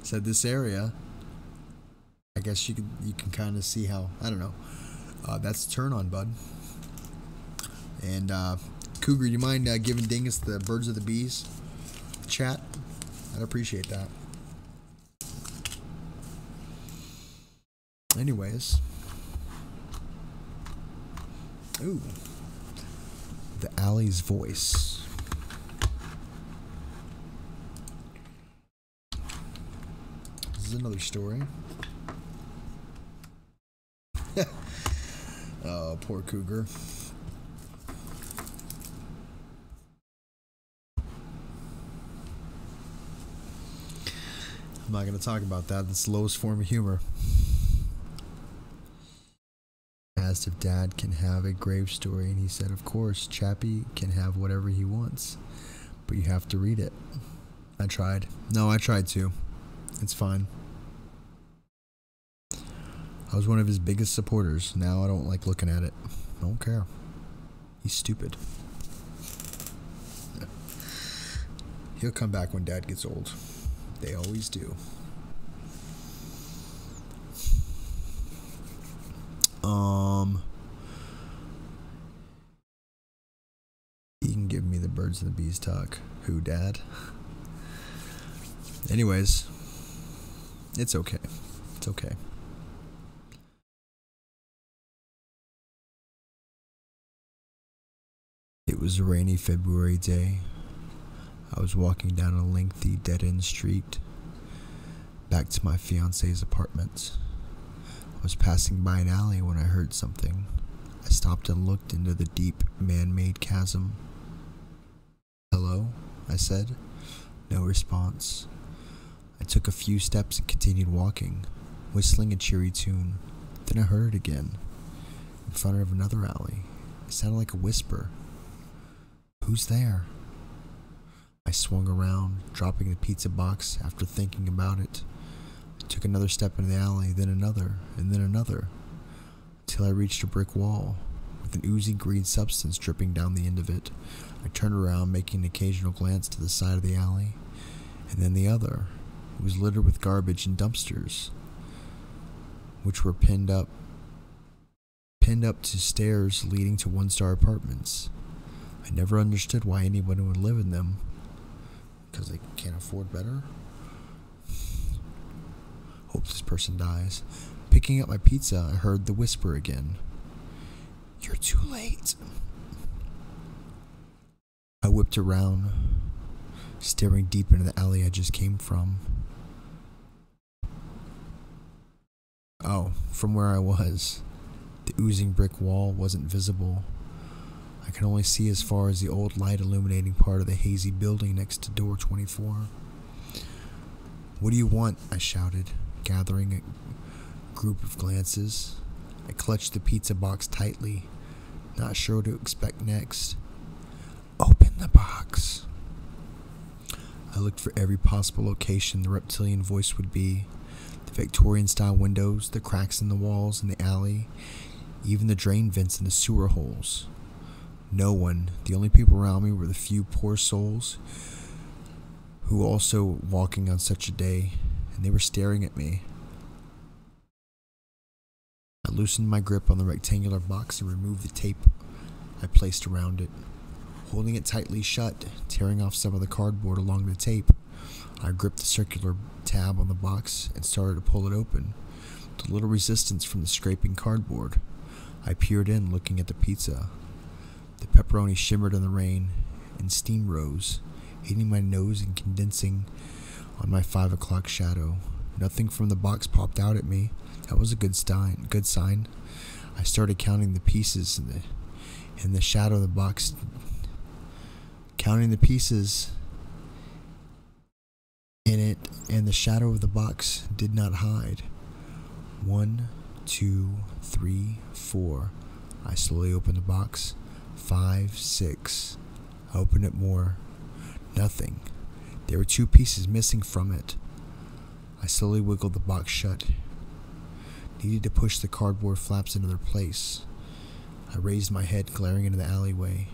Said this area. I guess you can kind of see how, I don't know. That's a turn on, bud. And Cougar, you mind giving Dingus the Birds of the Bees chat? I'd appreciate that. Anyways. Ooh. The alley's voice. This is another story. Oh, poor Cougar. I'm not going to talk about that. That's the lowest form of humor. Asked if Dad can have a grave story, and he said, of course, Chappie can have whatever he wants, but you have to read it. I tried. No, I tried to. It's fine. I was one of his biggest supporters. Now I don't like looking at it. I don't care. He's stupid. He'll come back when Dad gets old. They always do. He can give me the Birds and the Bees talk. Who, Dad? Anyways, it's okay. It's okay. It was a rainy February day. I was walking down a lengthy dead-end street back to my fiance's apartment. I was passing by an alley when I heard something. I stopped and looked into the deep, man-made chasm. Hello? I said. No response. I took a few steps and continued walking, whistling a cheery tune. Then I heard it again, in front of another alley. It sounded like a whisper. Who's there? I swung around, dropping the pizza box after thinking about it. I took another step into the alley, then another, and then another, until I reached a brick wall, with an oozy green substance dripping down the end of it. I turned around, making an occasional glance to the side of the alley, and then the other. It was littered with garbage and dumpsters, which were pinned up to stairs leading to one-star apartments. I never understood why anyone would live in them. Because they can't afford better? Hope this person dies. Picking up my pizza, I heard the whisper again. You're too late. I whipped around, staring deep into the alley I just came from. Oh, from where I was. The oozing brick wall wasn't visible. I could only see as far as the old light illuminating part of the hazy building next to door 24. "What do you want?" I shouted, gathering a group of glances. I clutched the pizza box tightly, not sure what to expect next. "Open the box." I looked for every possible location the reptilian voice would be. The Victorian-style windows, the cracks in the walls in the alley, even the drain vents in the sewer holes. No one. The only people around me were the few poor souls who were also walking on such a day, and they were staring at me. I loosened my grip on the rectangular box and removed the tape I placed around it. Holding it tightly shut, tearing off some of the cardboard along the tape, I gripped the circular tab on the box and started to pull it open. With little resistance from the scraping cardboard, I peered in, looking at the pizza. The pepperoni shimmered in the rain, and steam rose, hitting my nose and condensing on my 5 o'clock shadow. Nothing from the box popped out at me. That was a good sign. I started counting the pieces in the shadow of the box. Counting the pieces in it, and the shadow of the box did not hide. 1, 2, 3, 4. I slowly opened the box. 5, 6. I opened it more. Nothing. There were 2 pieces missing from it. I slowly wiggled the box shut. Needed to push the cardboard flaps into their place. I raised my head, glaring into the alleyway.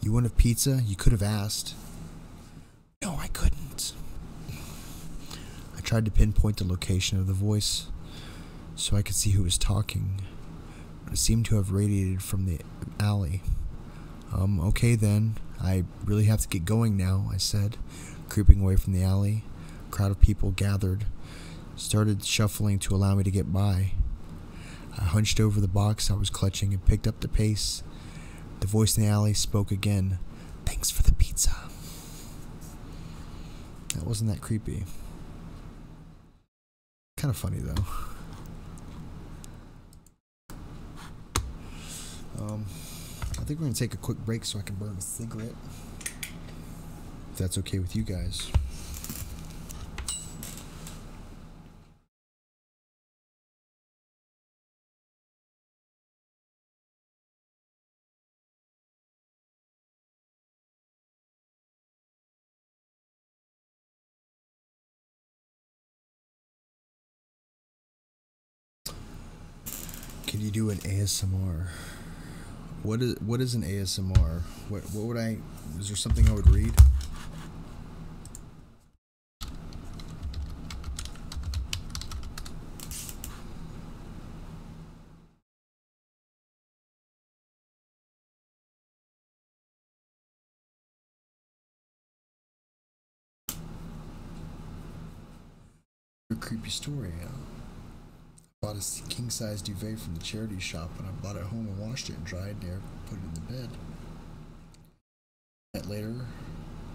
"You wanted pizza? You could have asked." "No, I couldn't." I tried to pinpoint the location of the voice so I could see who was talking, but it seemed to have radiated from the alley. Okay then. I really have to get going now," I said, creeping away from the alley. A crowd of people gathered, started shuffling to allow me to get by. I hunched over the box I was clutching and picked up the pace. The voice in the alley spoke again. "Thanks for the pizza." That wasn't that creepy. Kind of funny though. I think we're going to take a quick break so I can burn a cigarette. If that's okay with you guys. Could you do an ASMR? What is an ASMR? What would I? Is there something I would read? A creepy story. Bought a king-size duvet from the charity shop, and I brought it home and washed it and dried there, put it in the bed. That later,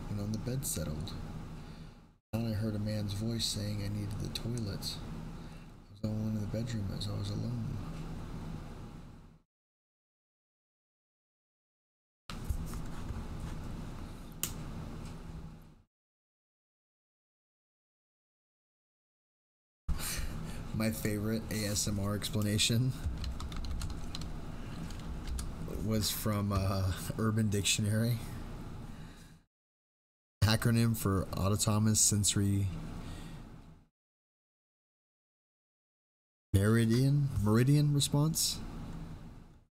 when on the bed settled, and I heard a man's voice saying I needed the toilet. I was the only one in the bedroom as I was alone. My favorite ASMR explanation was from Urban Dictionary. Acronym for Autonomous Sensory Meridian Response.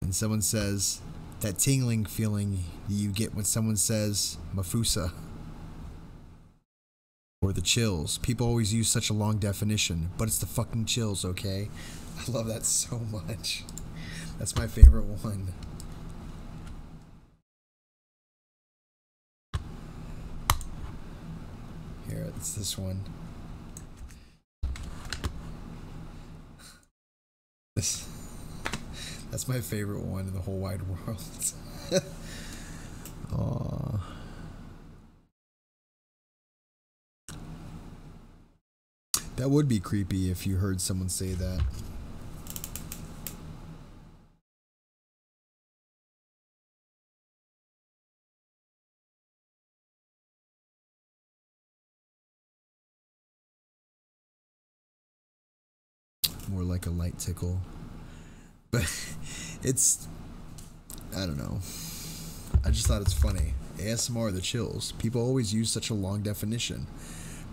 And someone says, that tingling feeling you get when someone says Mafusa. Or the chills. People always use such a long definition, but it's the fucking chills, okay? I love that so much. That's my favorite one. Here, it's this one. That's my favorite one in the whole wide world. That would be creepy if you heard someone say that. More like a light tickle. But it's, I don't know. I just thought it's funny. ASMR, the chills. People always use such a long definition.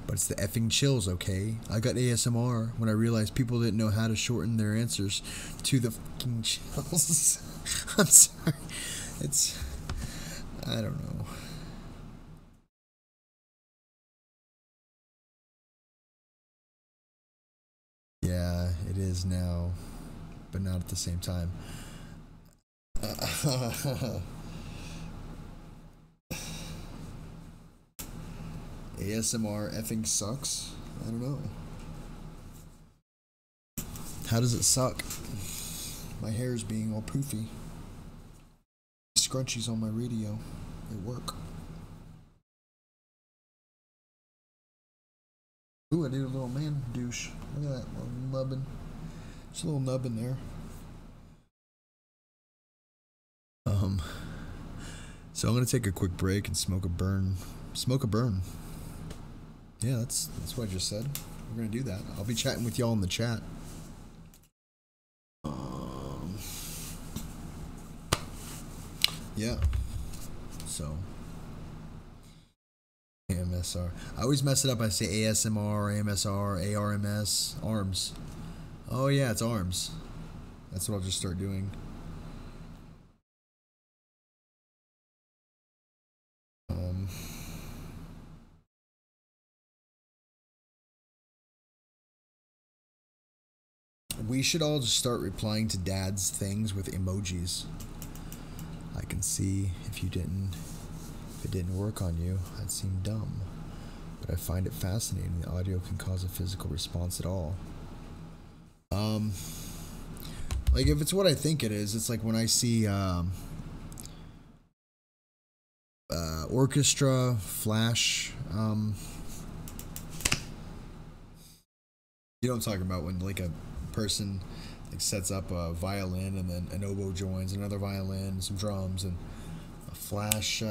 But it's the effing chills, okay? I got ASMR when I realized people didn't know how to shorten their answers to the fucking chills. I'm sorry. It's, I don't know. Yeah, it is now, but not at the same time. ASMR effing sucks? I don't know. How does it suck? My hair is being all poofy. Scrunchies on my radio at work. Ooh, I did a little man douche. Look at that little nubbin. There's a little nub in there. So I'm gonna take a quick break and smoke a burn. Smoke a burn. Yeah, that's what I just said. We're gonna do that. I'll be chatting with y'all in the chat. Yeah. So AMSR. I always mess it up. I say ASMR, AMSR, ARMS, ARMS. Oh yeah, it's ARMS. That's what I'll just start doing. We should all just start replying to Dad's things with emojis. I can see if it didn't work on you, I'd seem dumb. But I find it fascinating the audio can cause a physical response at all. Like if it's what I think it is, it's like when I see orchestra, flash, you know what I'm talking about, when like a person like sets up a violin and then an oboe joins another violin, some drums, and a flash,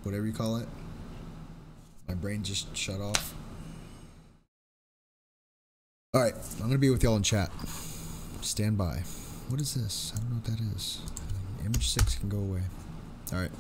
whatever you call it. My brain just shut off. Alright, I'm gonna be with y'all in chat. Stand by. What is this? I don't know what that is. Image 6 can go away. Alright.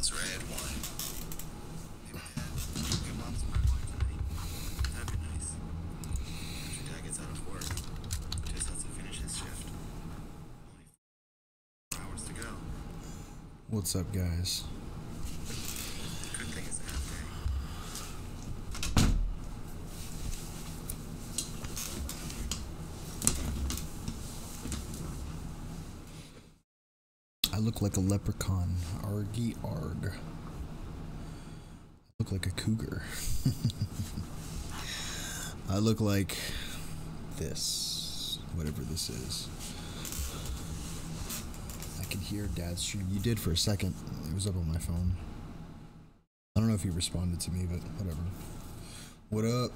loves red wine. Maybe Dad, your mom's red wine tonight? That'd be nice. After Dad gets out of work, just has to finish his shift. Only 4 hours to go. What's up, guys? Good thing it's a half day. I look like a leprechaun. Argy arg. I look like a cougar. I look like this. Whatever this is. I can hear Dad's stream. You did for a second. It was up on my phone. I don't know if he responded to me, but whatever. What up?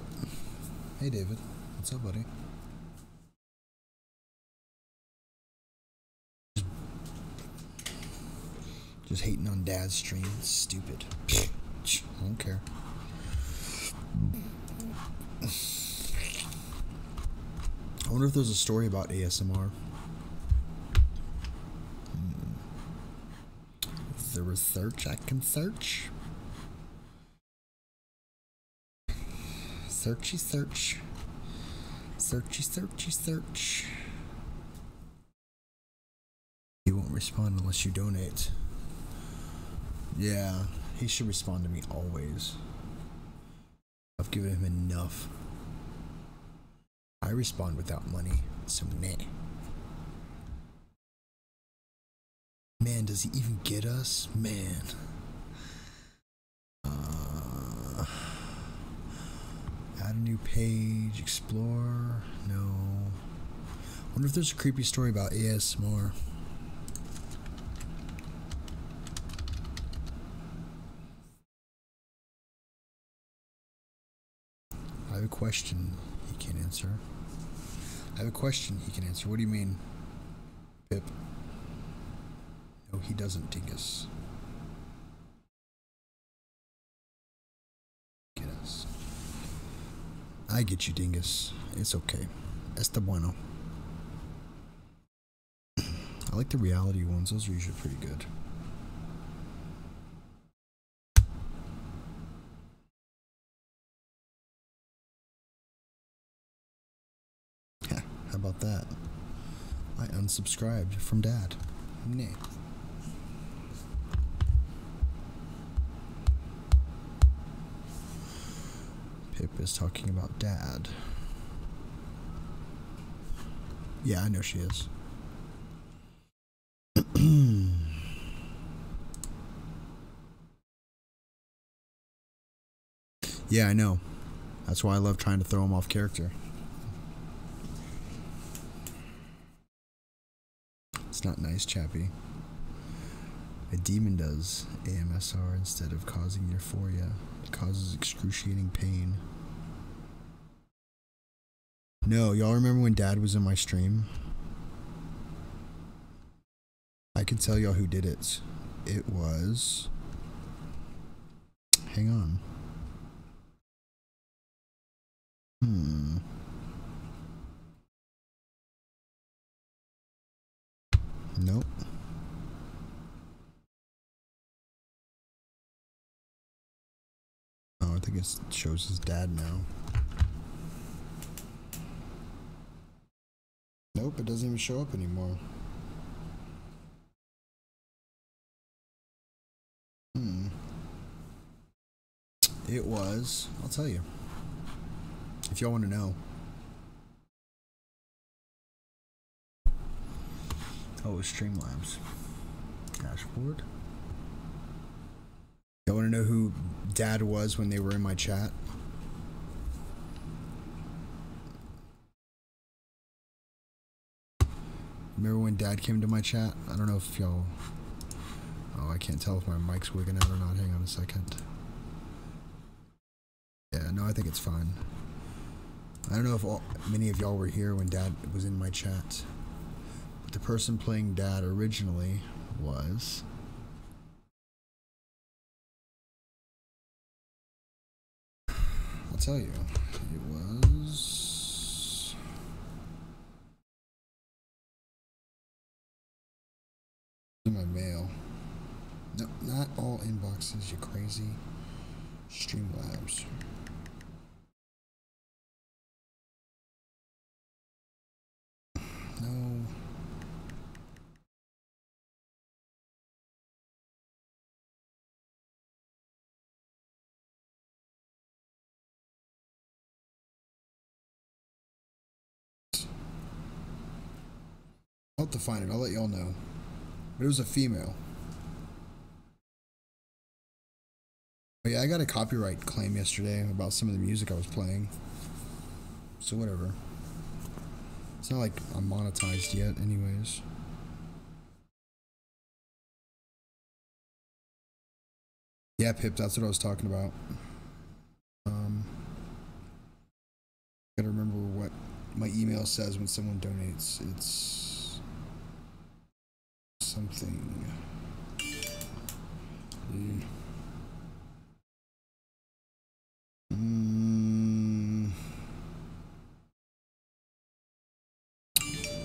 Hey, David. What's up, buddy? Just hating on Dad's stream. It's stupid. I don't care. I wonder if there's a story about ASMR. Is there a search I can search? Searchy search. Searchy searchy search. He won't respond unless you donate. Yeah, he should respond to me always. I've given him enough. I respond without money, so nah. Man, does he even get us? Man. Add a new page, explore, no. Wonder if there's a creepy story about ASMR. I have a question he can't answer. I have a question he can answer. What do you mean, Pip? No, he doesn't, Dingus. Get us. I get you, Dingus. It's okay. Está bueno. I like the reality ones. Those are usually pretty good. How about that? I unsubscribed from Dad. Nah. Pip is talking about Dad. Yeah, I know she is. Yeah, I know. That's why I love trying to throw him off character. It's not nice, Chappie. A demon does AMSR instead of causing euphoria. It causes excruciating pain. No, y'all remember when Dad was in my stream? I can tell y'all who did it. It was... Hang on. Nope. Oh, I think it shows his dad now. Nope, it doesn't even show up anymore. It was, I'll tell you. If y'all want to know. Oh, it was Streamlabs. Dashboard. Y'all want to know who Dad was when they were in my chat? Remember when Dad came to my chat? I don't know if y'all... Oh, I can't tell if my mic's wigging out or not. Hang on a second. Yeah, no, I think it's fine. I don't know if many of y'all were here when Dad was in my chat. But the person playing Dad originally was... I'll tell you. It was... in my mail. No, not all inbox. crazy. Streamlabs. No. I'll have to find it. I'll let y'all know. But it was a female. But yeah, I got a copyright claim yesterday about some of the music I was playing. So whatever. It's not like I'm monetized yet anyways. Yeah, Pip, that's what I was talking about. Gotta remember what my email says when someone donates. It's something.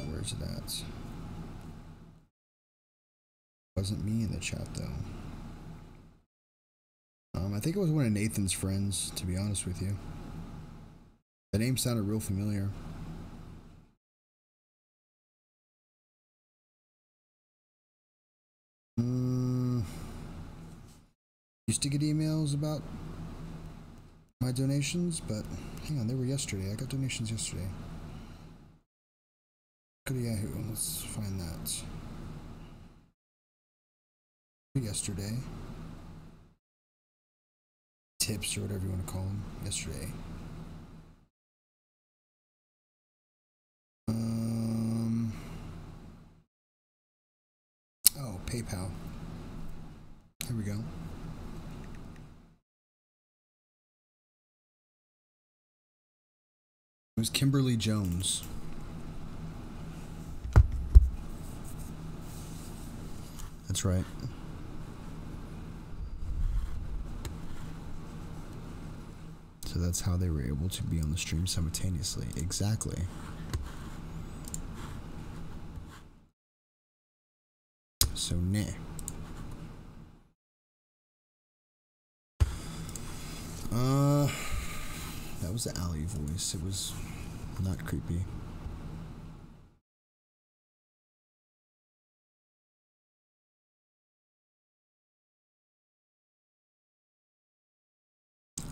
Where's it at? Wasn't me in the chat though. I think it was one of Nathan's friends, to be honest with you. The name sounded real familiar. Used to get emails about my donations, but hang on, they were yesterday. I got donations yesterday. Go to Yahoo. Let's find that. Yesterday. Tips or whatever you want to call them. Yesterday. Oh, PayPal. Here we go. It was Kimberly Jones. That's right. So that's how they were able to be on the stream simultaneously. Exactly. So, nah. That was the alley voice. It was not creepy.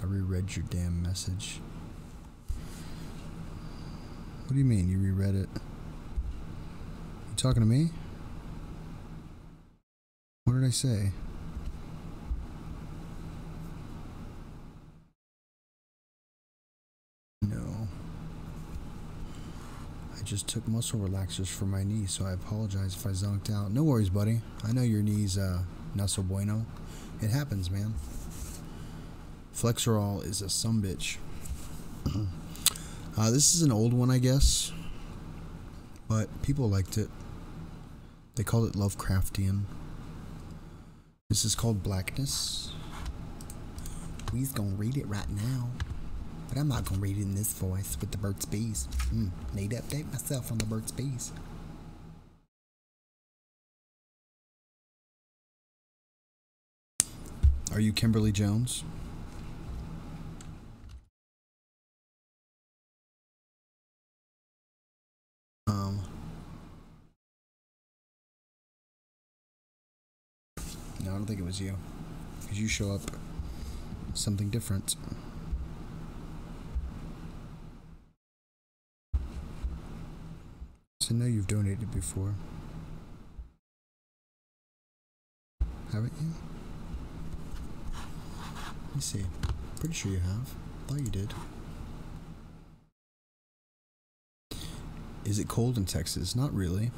I reread your damn message. What do you mean you reread it? You talking to me? What did I say? No. I just took muscle relaxers for my knee, so I apologize if I zonked out. No worries, buddy. I know your knee's not so bueno. It happens, man. Flexerol is a sumbitch. This is an old one, I guess, but people liked it. They called it Lovecraftian. This is called Blackness. We's gonna read it right now, but I'm not gonna read it in this voice with the Burt's Bees. Need to update myself on the Burt's Bees. Are you Kimberly Jones? No, I don't think it was you. Because you show up something different. So I know you've donated before. Haven't you? Let me see. Pretty sure you have. Thought you did. Is it cold in Texas? Not really.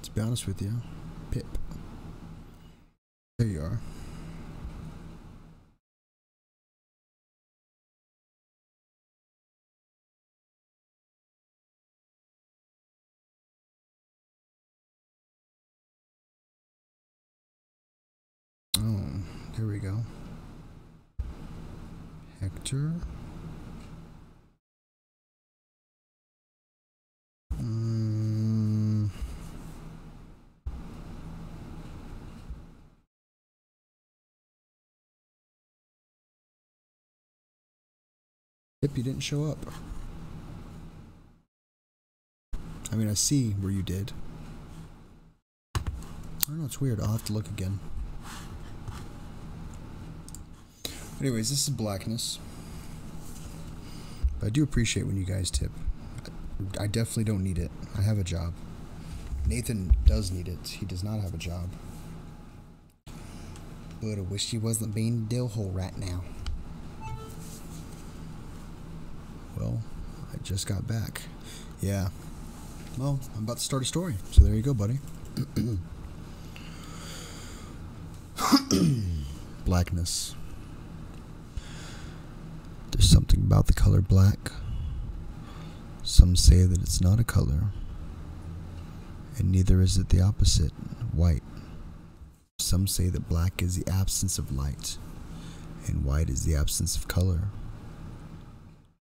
To be honest with you. Pip. There you are. Oh, there we go. Hector. Tip, you didn't show up. I mean, I see where you did. I don't know, it's weird. I'll have to look again. Anyways, this is Blackness. But I do appreciate when you guys tip. I definitely don't need it. I have a job. Nathan does need it. He does not have a job. But I wish he wasn't being a dill hole right now. Well, I just got back. Yeah. Well, I'm about to start a story. So there you go, buddy. Blackness. There's something about the color black. Some say that it's not a color, and neither is it the opposite, white. Some say that black is the absence of light, and white is the absence of color.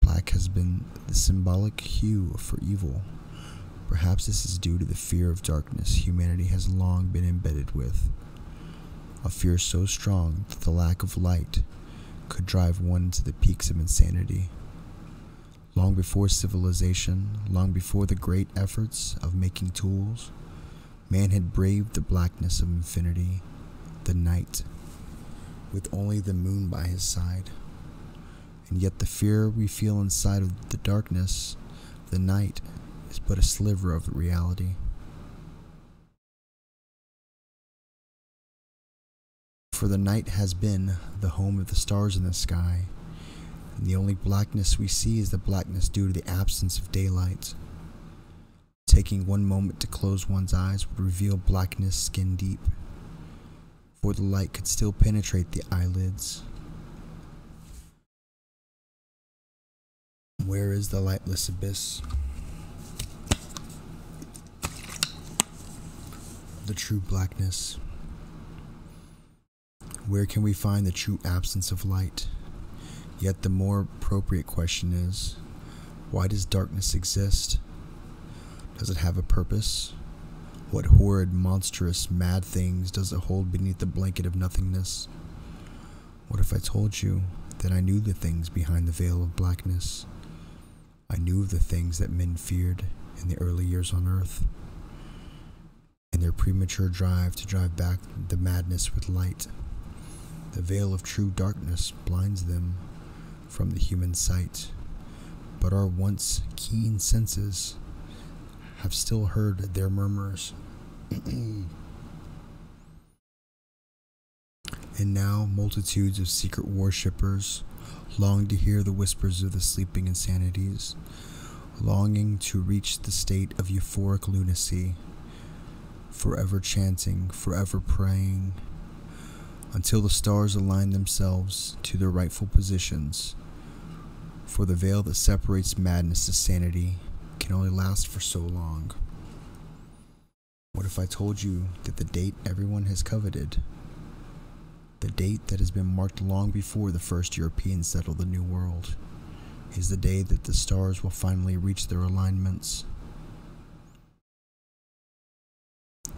Black has been the symbolic hue for evil. Perhaps this is due to the fear of darkness humanity has long been embedded with. A fear so strong that the lack of light could drive one to the peaks of insanity. Long before civilization, long before the great efforts of making tools, man had braved the blackness of infinity, the night, with only the moon by his side. And yet the fear we feel inside of the darkness, the night, is but a sliver of reality. For the night has been the home of the stars in the sky, and the only blackness we see is the blackness due to the absence of daylight. Taking one moment to close one's eyes would reveal blackness skin deep, for the light could still penetrate the eyelids. Where is the lightless abyss? The true blackness. Where can we find the true absence of light? Yet the more appropriate question is, why does darkness exist? Does it have a purpose? What horrid, monstrous, mad things does it hold beneath the blanket of nothingness? What if I told you that I knew the things behind the veil of blackness? I knew of the things that men feared in the early years on earth, and their premature drive to drive back the madness with light. The veil of true darkness blinds them from the human sight, but our once keen senses have still heard their murmurs. And now multitudes of secret worshippers long to hear the whispers of the sleeping insanities, longing to reach the state of euphoric lunacy, forever chanting, forever praying, until the stars align themselves to their rightful positions. For the veil that separates madness to sanity can only last for so long. What if I told you that the date everyone has coveted, the date that has been marked long before the first Europeans settled the New World, is the day that the stars will finally reach their alignments?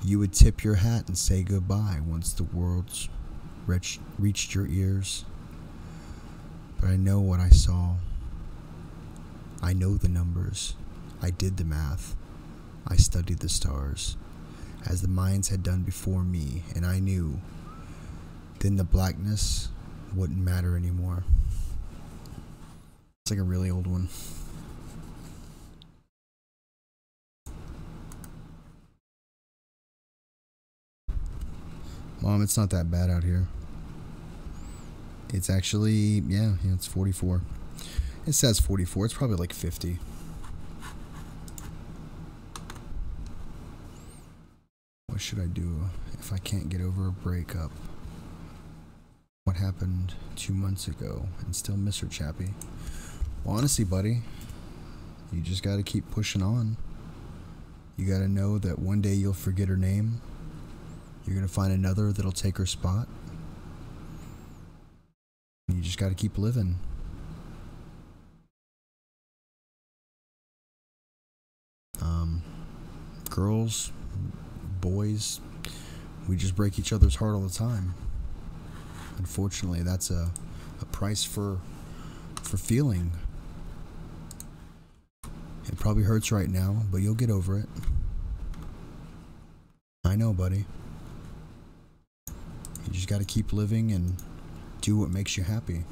You would tip your hat and say goodbye once the world's reached your ears. But I know what I saw. I know the numbers. I did the math. I studied the stars, as the minds had done before me, and I knew then the blackness wouldn't matter anymore. It's like a really old one. Mom, it's not that bad out here. It's actually, yeah, it's 44. It says 44. It's probably like 50. What should I do if I can't get over a breakup? What happened 2 months ago and still miss her, Chappie? Well, honestly, buddy, you just gotta keep pushing on. You gotta know that one day you'll forget her name. You're gonna find another that'll take her spot. You just gotta keep living. Girls, boys, we just break each other's heart all the time. Unfortunately, that's a price for feeling probably hurts right now, but you'll get over it. I know, buddy. You just gotta keep living and do what makes you happy.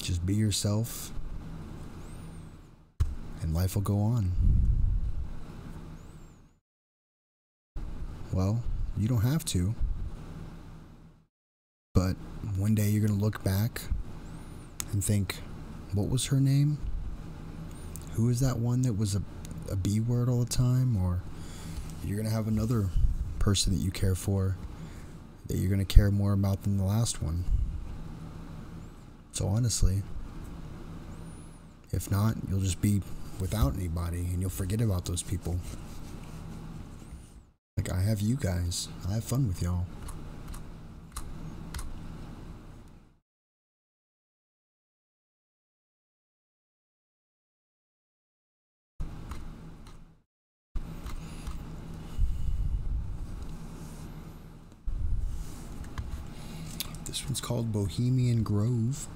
Just be yourself, and life will go on. Well, you don't have to. But one day you're going to look back and think, what was her name? Who is that one that was a B word all the time? Or you're going to have another person that you care for that you're going to care more about than the last one. So honestly, if not, you'll just be without anybody and you'll forget about those people. Like, I have you guys. I have fun with y'all. This one's called Bohemian Grove.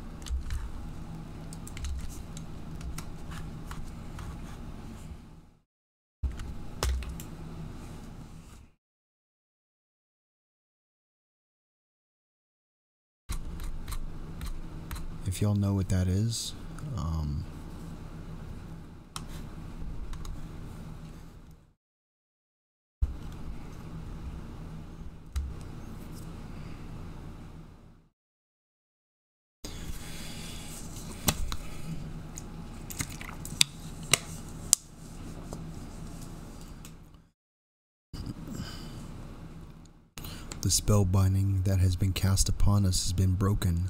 If y'all know what that is, the spell binding that has been cast upon us has been broken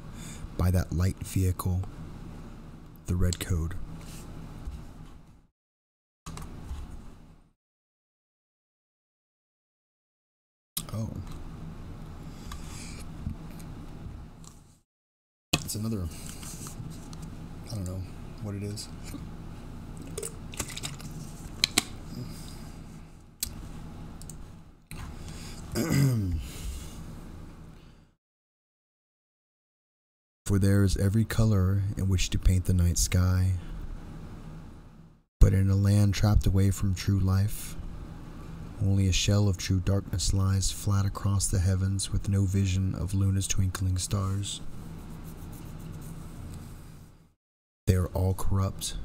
by that light vehicle, the Red Code. Oh. It's another, I don't know what it is. For there is every color in which to paint the night sky, but in a land trapped away from true life, only a shell of true darkness lies flat across the heavens with no vision of Luna's twinkling stars. They are all corrupt.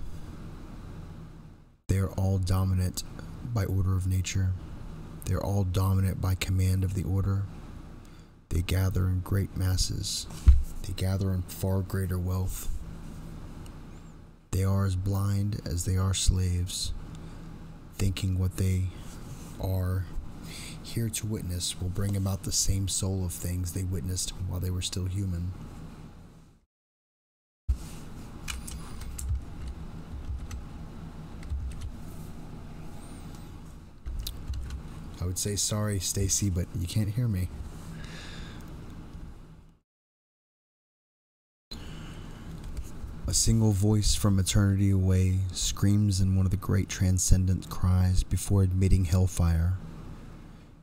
They are all dominant by order of nature. They are all dominant by command of the order. They gather in great masses. They gather in far greater wealth. They are as blind as they are slaves, thinking what they are here to witness will bring about the same soul of things they witnessed while they were still human. I would say sorry, Stacy, but you can't hear me. A single voice from eternity away screams in one of the great transcendent cries before admitting hellfire.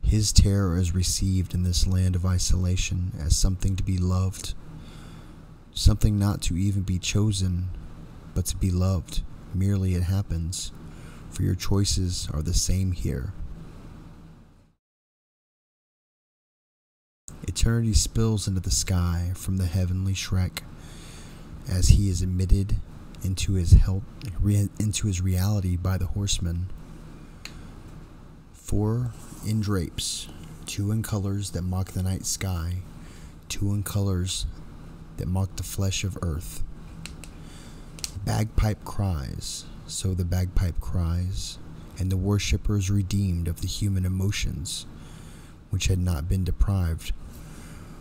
His terror is received in this land of isolation as something to be loved, something not to even be chosen, but to be loved. Merely it happens, for your choices are the same here. Eternity spills into the sky from the heavenly Shrek as he is admitted into his reality by the horsemen. 4 in drapes, 2 in colors that mock the night sky, 2 in colors that mock the flesh of earth. Bagpipe cries, so the bagpipe cries, and the worshippers redeemed of the human emotions, which had not been deprived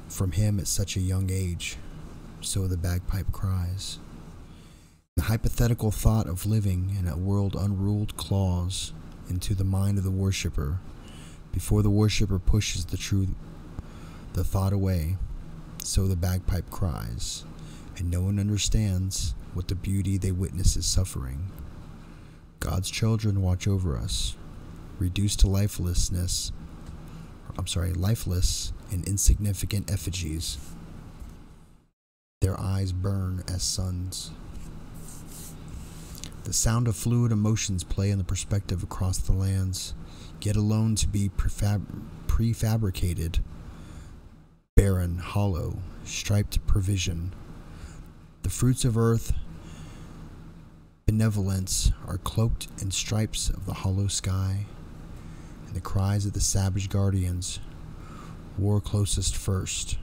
from him at such a young age. So the bagpipe cries. The hypothetical thought of living in a world unruled claws into the mind of the worshipper before the worshipper pushes the thought away. So the bagpipe cries, and no one understands what the beauty they witness is suffering. God's children watch over us, reduced to lifeless and insignificant effigies. Their eyes burn as suns. The sound of fluid emotions play in the perspective across the lands, yet alone to be prefabricated, barren, hollow, striped provision. The fruits of earth, benevolence, are cloaked in stripes of the hollow sky, and the cries of the savage guardians war closest first.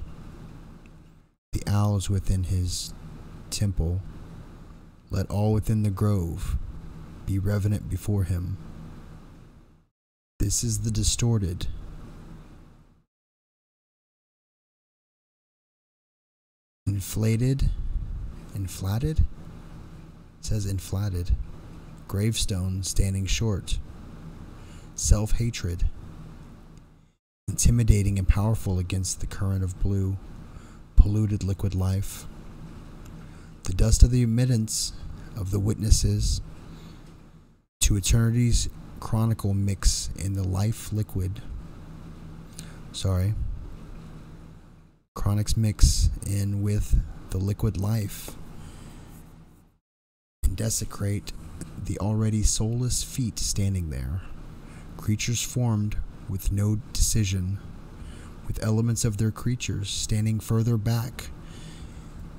The owl is within his temple. Let all within the grove be reverent before him. This is the distorted, inflated, it says inflated, gravestone standing short, self-hatred, intimidating and powerful against the current of blue, polluted liquid life. The dust of the admittance of the witnesses to eternity's chronicle mix in the life liquid. Chronics mix in with the liquid life and desecrate the already soulless feet standing there. Creatures formed with no decision, with elements of their creatures standing further back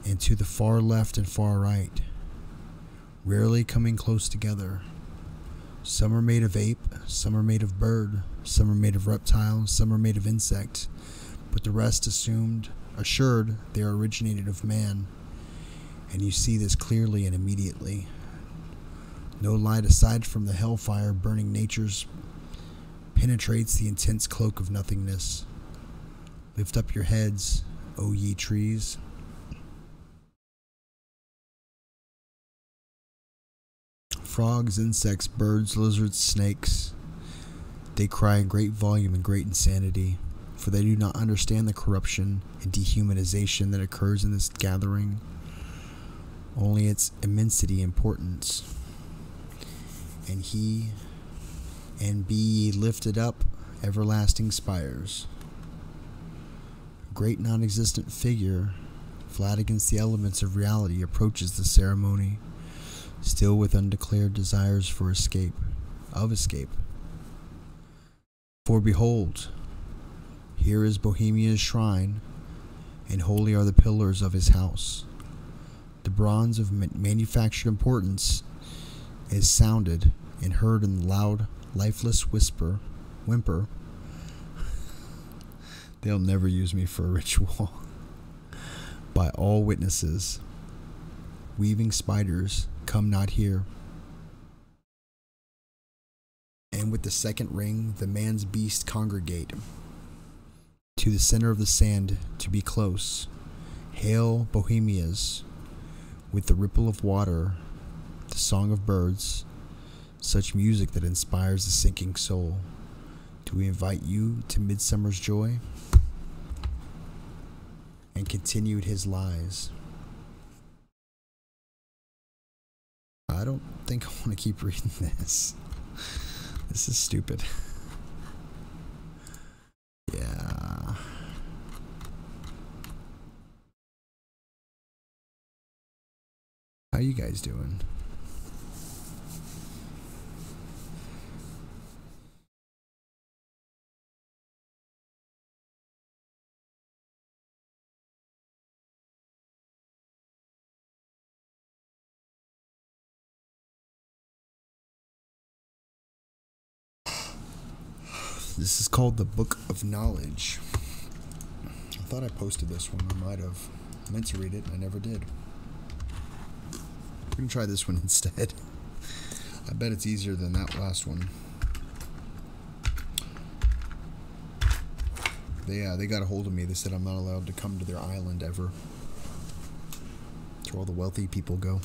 and to the far left and far right, rarely coming close together. Some are made of ape, some are made of bird, some are made of reptile, some are made of insect, but the rest assured they are originated of man, and you see this clearly and immediately. No light aside from the hellfire burning natures penetrates the intense cloak of nothingness. Lift up your heads, O ye trees. Frogs, insects, birds, lizards, snakes, they cry in great volume and great insanity, for they do not understand the corruption and dehumanization that occurs in this gathering, only its immensity importance. And be ye lifted up, everlasting spires. A great non-existent figure, flat against the elements of reality, approaches the ceremony, still with undeclared desires for escape. For behold, here is Bohemia's shrine, and holy are the pillars of his house. The bronze of manufactured importance is sounded and heard in the loud, lifeless whimper. They'll never use me for a ritual. By all witnesses, weaving spiders, come not here. And with the second ring, the man's beast congregate to the center of the sand to be close. Hail, Bohemias, with the ripple of water, the song of birds, such music that inspires the sinking soul. Do we invite you to midsummer's joy? And continued his lies. I don't think I want to keep reading this. This is stupid. Yeah. How you guys doing? This is called the Book of Knowledge. I thought I posted this one. I might have meant to read it, and I never did. We're going to try this one instead. I bet it's easier than that last one. They got a hold of me. They said I'm not allowed to come to their island ever. That's where all the wealthy people go.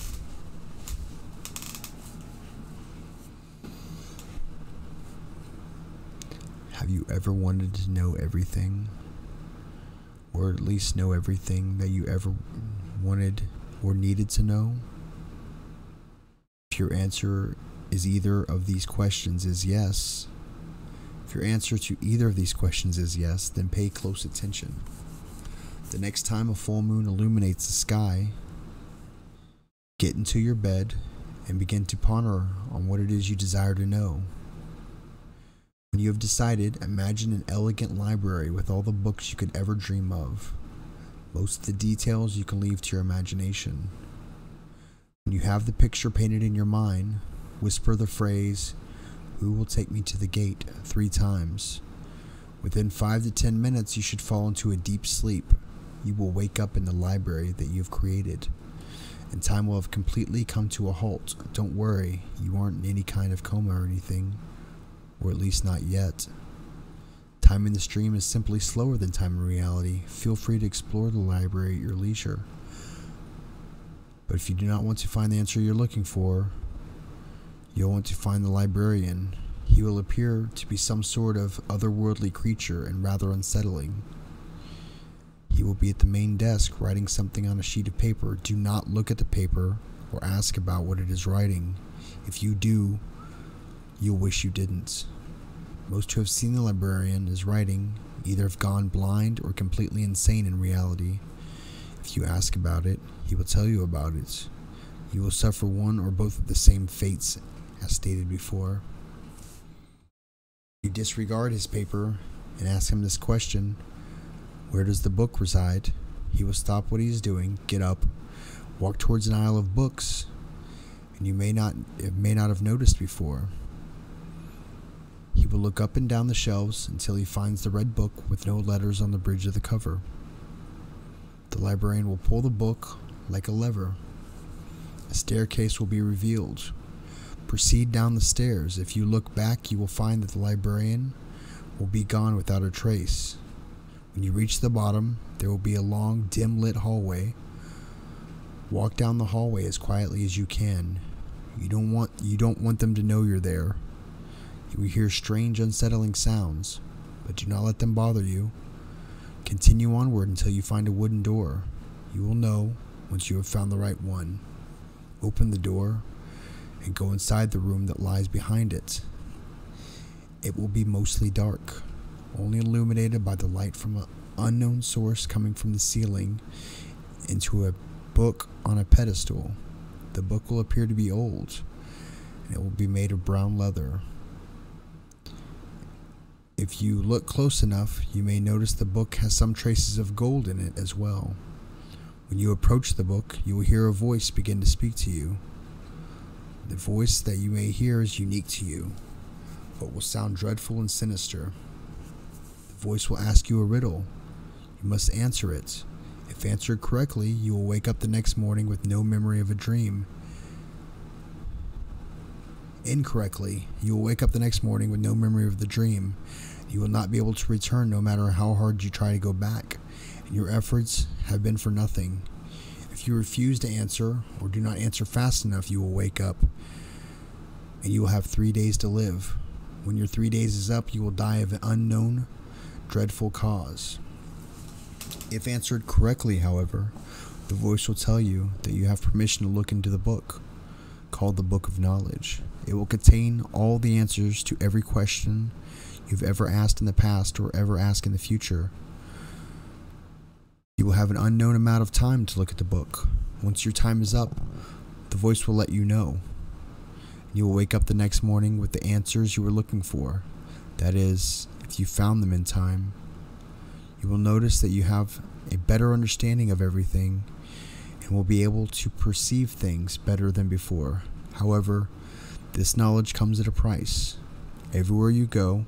Have you ever wanted to know everything? Or at least know everything that you ever wanted or needed to know? If your answer is either of these questions is yes, if your answer to either of these questions is yes, then pay close attention. The next time a full moon illuminates the sky, get into your bed and begin to ponder on what it is you desire to know. When you have decided, imagine an elegant library with all the books you could ever dream of. Most of the details you can leave to your imagination. When you have the picture painted in your mind, whisper the phrase, "Who will take me to the gate?" 3 times. Within 5 to 10 minutes, you should fall into a deep sleep. You will wake up in the library that you have created, and time will have completely come to a halt. Don't worry, you aren't in any kind of coma or anything, or at least not yet. Time in the stream is simply slower than time in reality. Feel free to explore the library at your leisure. But if you do not want to find the answer you're looking for, you'll want to find the librarian. He will appear to be some sort of otherworldly creature and rather unsettling. He will be at the main desk writing something on a sheet of paper. Do not look at the paper or ask about what it is writing. If you do, you'll wish you didn't. Most who have seen the librarian as writing either have gone blind or completely insane in reality. If you ask about it, he will tell you about it. You will suffer one or both of the same fates as stated before. You disregard his paper and ask him this question: where does the book reside? He will stop what he is doing, get up, walk towards an aisle of books, and you may not have noticed before. He will look up and down the shelves until he finds the red book with no letters on the bridge of the cover. The librarian will pull the book like a lever. A staircase will be revealed. Proceed down the stairs. If you look back, you will find that the librarian will be gone without a trace. When you reach the bottom, there will be a long, dim-lit hallway. Walk down the hallway as quietly as you can. You don't want them to know you're there. You will hear strange, unsettling sounds, but do not let them bother you. Continue onward until you find a wooden door. You will know once you have found the right one. Open the door and go inside the room that lies behind it. It will be mostly dark, only illuminated by the light from an unknown source coming from the ceiling into a book on a pedestal. The book will appear to be old, and it will be made of brown leather. If you look close enough, you may notice the book has some traces of gold in it as well. When you approach the book, you will hear a voice begin to speak to you. The voice that you may hear is unique to you, but will sound dreadful and sinister. The voice will ask you a riddle. You must answer it. If answered correctly, you will wake up the next morning with no memory of a dream. Incorrectly, you will wake up the next morning with no memory of the dream. You will not be able to return no matter how hard you try to go back, and your efforts have been for nothing. If you refuse to answer or do not answer fast enough, you will wake up, and you will have 3 days to live. When your 3 days is up, you will die of an unknown, dreadful cause. If answered correctly, however, the voice will tell you that you have permission to look into the book, called the Book of Knowledge. It will contain all the answers to every question you've ever asked in the past or ever ask in the future. You will have an unknown amount of time to look at the book. Once your time is up, the voice will let you know. You will wake up the next morning with the answers you were looking for. That is, if you found them in time. You will notice that you have a better understanding of everything and will be able to perceive things better than before. However, this knowledge comes at a price. Everywhere you go,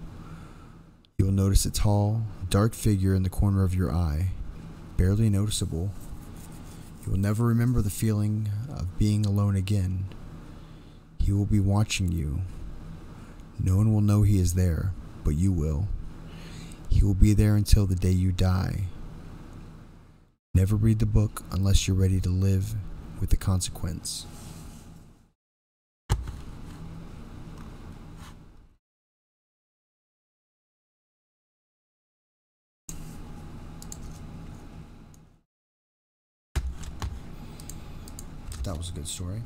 you will notice a tall, dark figure in the corner of your eye, barely noticeable. You will never remember the feeling of being alone again. He will be watching you. No one will know he is there, but you will. He will be there until the day you die. Never read the book unless you're ready to live with the consequence. That was a good story.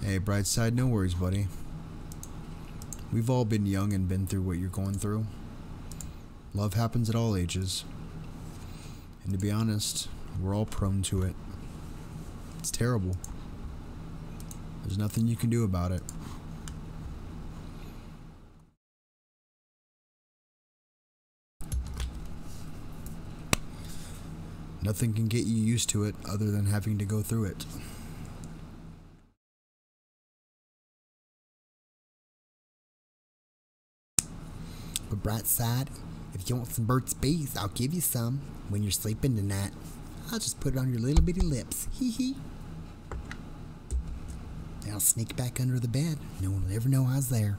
Hey, Brightside, no worries, buddy. We've all been young and been through what you're going through. Love happens at all ages. And to be honest, we're all prone to it. It's terrible. There's nothing you can do about it. Nothing can get you used to it other than having to go through it. But bright side, if you want some Burt's Bees, I'll give you some when you're sleeping tonight. I'll just put it on your little bitty lips. Hee hee. And I'll sneak back under the bed. No one will ever know I was there.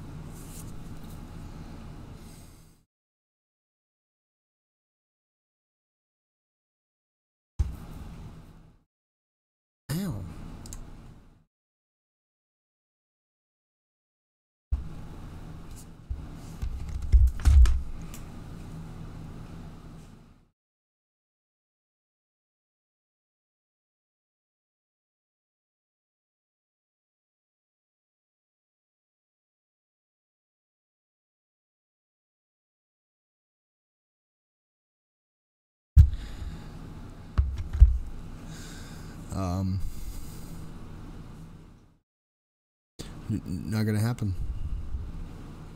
Ow. Not gonna happen.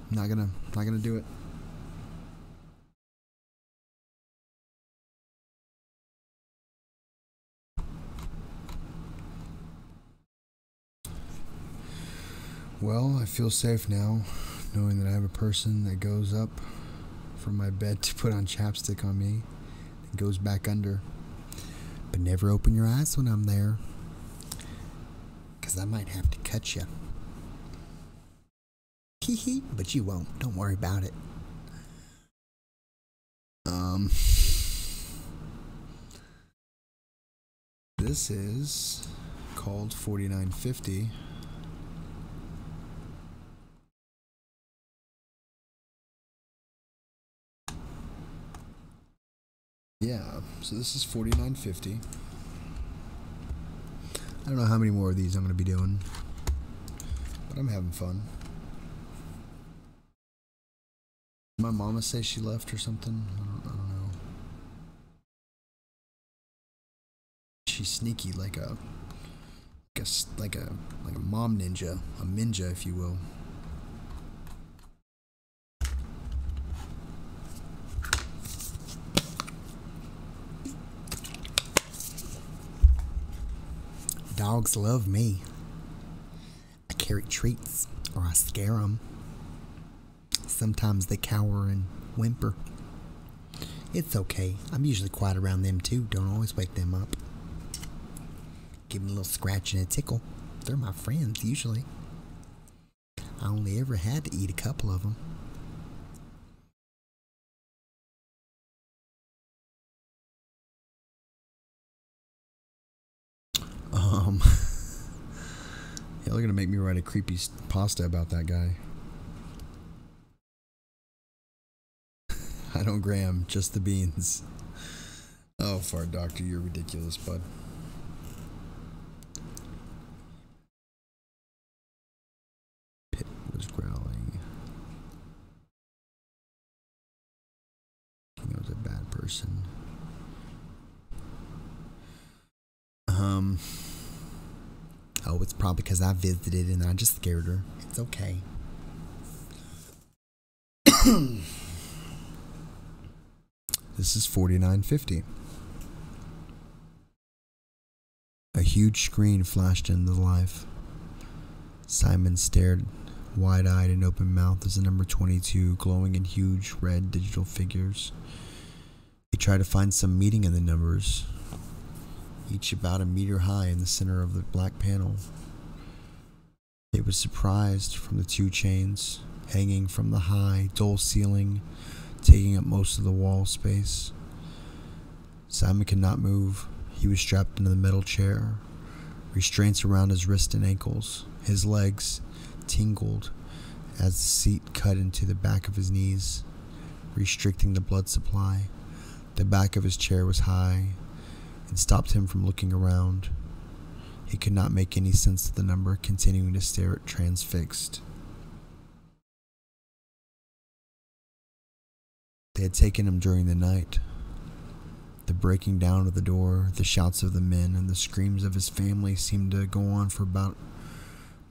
Not gonna do it. Well, I feel safe now, knowing that I have a person that goes up from my bed to put on chapstick on me and goes back under. But never open your eyes when I'm there, 'cause I might have to cut you. Hee hee, but you won't. Don't worry about it. This is called 4950. Yeah, so this is 4950. I don't know how many more of these I'm going to be doing, but I'm having fun. Did my mama say she left or something? I don't know. She's sneaky like a mom ninja, a ninja, if you will. Dogs love me. I carry treats, or I scare them. Sometimes they cower and whimper. It's okay. I'm usually quiet around them too. Don't always wake them up. Give them a little scratch and a tickle. They're my friends usually. I only ever had to eat a couple of them. Yeah, they're gonna make me write a creepy pasta about that guy. I don't gram, just the beans. Oh, fart doctor, you're ridiculous, bud. Pit was growling. He was a bad person. Oh, it's probably because I visited and I just scared her. It's okay. This is 4950. A huge screen flashed into life. Simon stared wide-eyed and open-mouthed as the number 22 glowing in huge red digital figures. He tried to find some meaning in the numbers, each about a meter high in the center of the black panel. He was surprised from the 2 chains hanging from the high, dull ceiling, taking up most of the wall space. Simon could not move. He was strapped into the metal chair, restraints around his wrists and ankles. His legs tingled as the seat cut into the back of his knees, restricting the blood supply. The back of his chair was high and stopped him from looking around. He could not make any sense of the number, continuing to stare at transfixed. They had taken him during the night. The breaking down of the door, the shouts of the men, and the screams of his family seemed to go on for about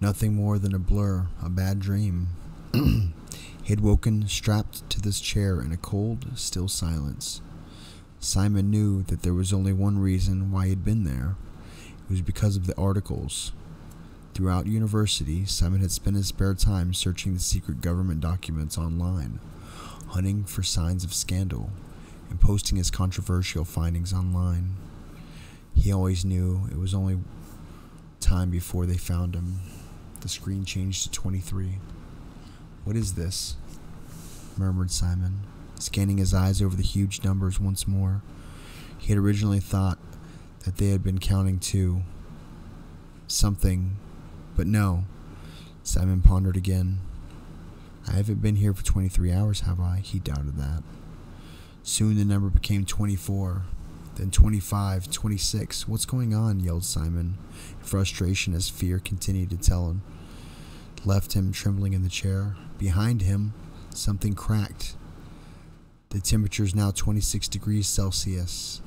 nothing more than a blur, a bad dream. He had woken strapped to this chair in a cold, still silence. Simon knew that there was only one reason why he had been there. It was because of the articles. Throughout university, Simon had spent his spare time searching the secret government documents online, hunting for signs of scandal, and posting his controversial findings online. He always knew it was only time before they found him. The screen changed to 23. "What is this?" murmured Simon, scanning his eyes over the huge numbers once more. He had originally thought that they had been counting to something, but no. Simon pondered again. "I haven't been here for 23 hours, have I?" He doubted that. Soon the number became 24, then 25, 26. "What's going on?" yelled Simon, in frustration as fear continued to tell him. Left him trembling in the chair. Behind him, something cracked. The temperature is now 26 degrees Celsius,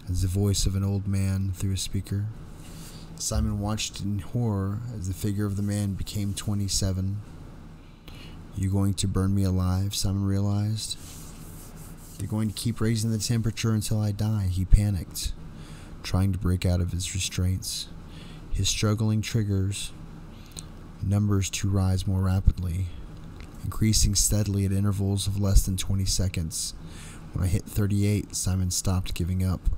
as the voice of an old man through a speaker. Simon watched in horror as the figure of the man became 27. "You going to burn me alive?" Simon realized. "They're going to keep raising the temperature until I die," he panicked, trying to break out of his restraints. His struggling triggers numbers to rise more rapidly, increasing steadily at intervals of less than 20 seconds. When I hit 38, Simon stopped, giving up,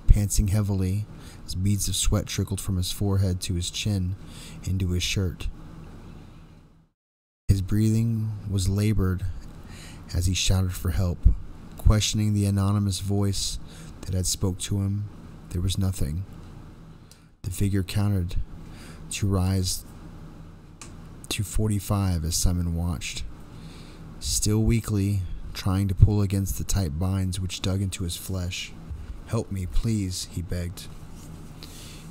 panting heavily as beads of sweat trickled from his forehead to his chin into his shirt. His breathing was labored as he shouted for help, questioning the anonymous voice that had spoke to him. There was nothing. The figure counted to rise to 45 as Simon watched, still weakly trying to pull against the tight binds which dug into his flesh. "Help me, please," he begged.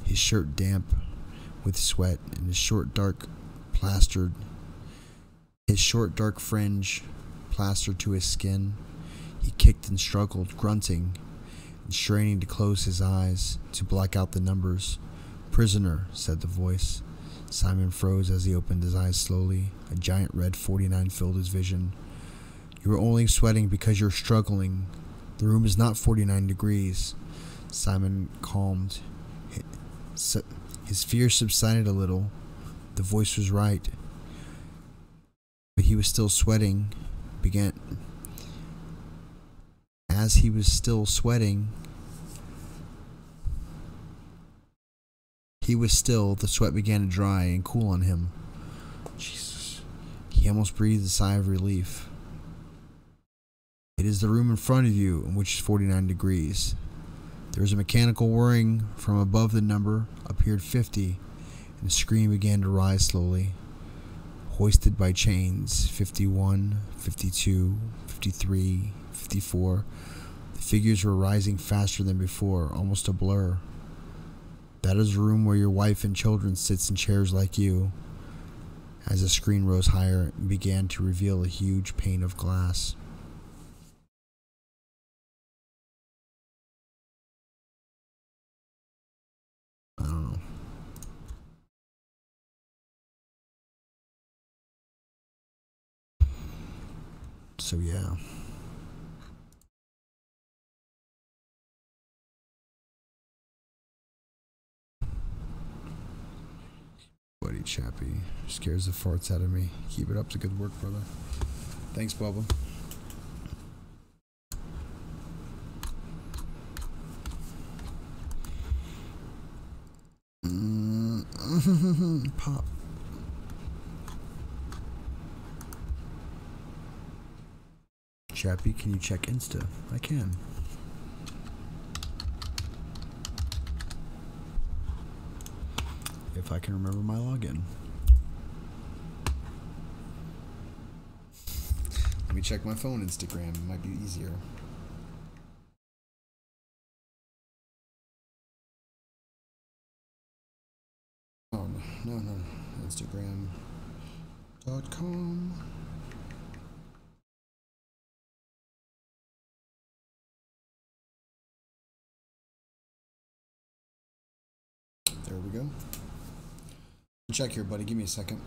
His shirt damp with sweat and his short dark fringe plastered to his skin. He kicked and struggled, grunting and straining to close his eyes to black out the numbers. "Prisoner," said the voice. Simon froze as he opened his eyes slowly. A giant red 49 filled his vision. "You are only sweating because you're struggling. The room is not 49 degrees. Simon calmed. His fear subsided a little. The voice was right. But he was still sweating. As he was still sweating, the sweat began to dry and cool on him. Jesus. He almost breathed a sigh of relief. "It is the room in front of you, in which is 49 degrees. There was a mechanical whirring from above. The number appeared 50, and the screen began to rise slowly. Hoisted by chains, 51, 52, 53, 54. The figures were rising faster than before, almost a blur. That is the room where your wife and children sits in chairs like you." As the screen rose higher, it began to reveal a huge pane of glass. I don't know. So yeah. Buddy Chappie scares the farts out of me. Keep it up. The good work, brother. Thanks, Bubba. Pop. Chappie, can you check Insta? I can. If I can remember my login. Let me check my phone Instagram. It might be easier. Oh, no. Instagram.com. go. Check here, buddy. Give me a second.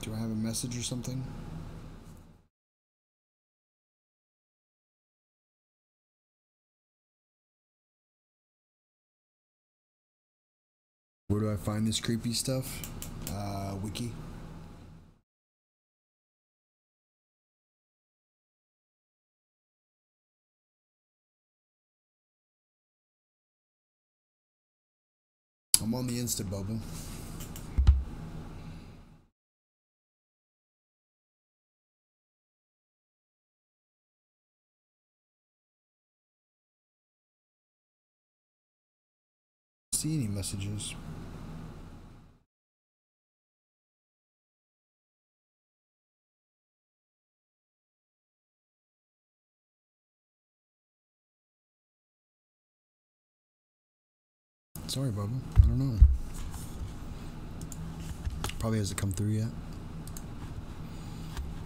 Do I have a message or something? Where do I find this creepy stuff? Wiki. I'm on the Insta bubble. See any messages? Sorry, Bubba. I don't know. Probably hasn't come through yet.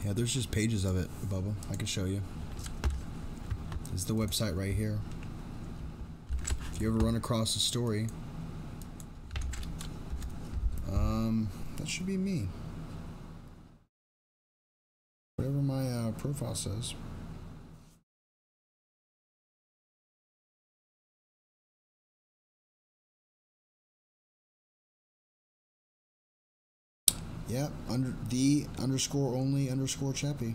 Yeah, there's just pages of it, Bubba. I can show you. This is the website right here. If you ever run across a story, that should be me. Whatever my profile says. Yep, under the _only_ Chappie.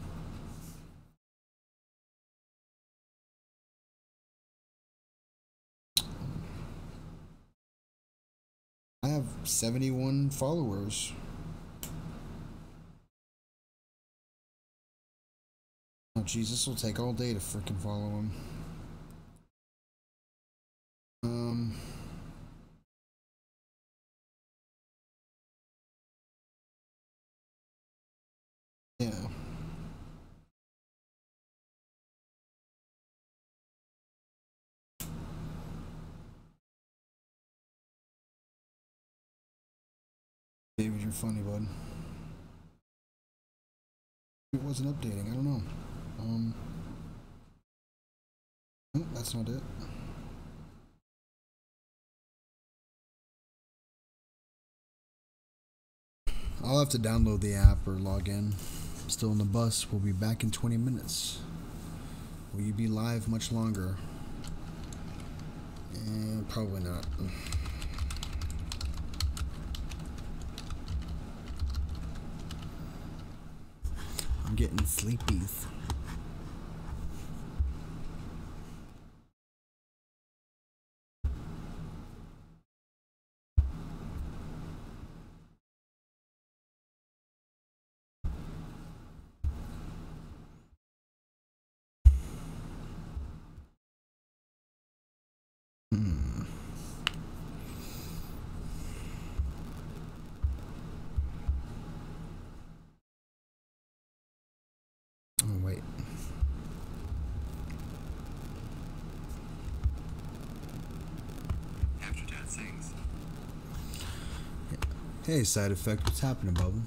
I have 71 followers. Oh jeez, this will take all day to freaking follow him. Yeah. David, you're funny, bud. It wasn't updating. I don't know. Oh, that's not it. I'll have to download the app or log in. I'm still on the bus. We'll be back in 20 minutes. Will you be live much longer? Probably not. I'm getting sleepies. Oh, wait. After Dad sings. Hey, side effect. What's happening, Bubba?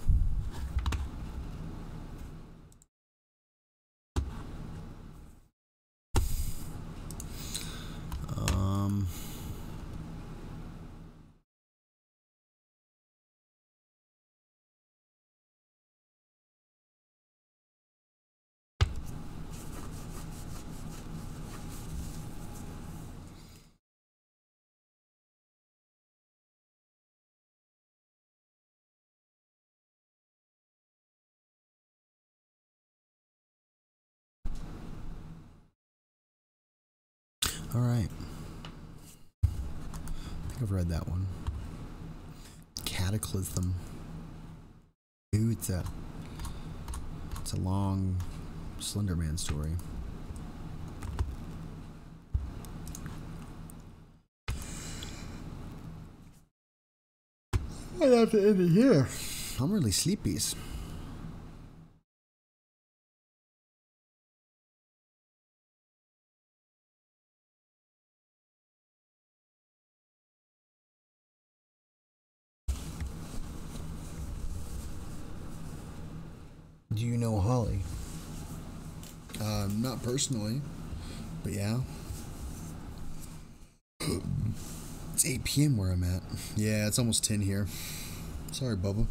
All right. I think I've read that one. Cataclysm. Ooh, it's a long Slender Man story. I'd have to end it here. I'm really sleepy. Do you know Holly? Not personally, but yeah. It's 8 p.m. where I'm at. Yeah, it's almost 10 here. Sorry, Bubba.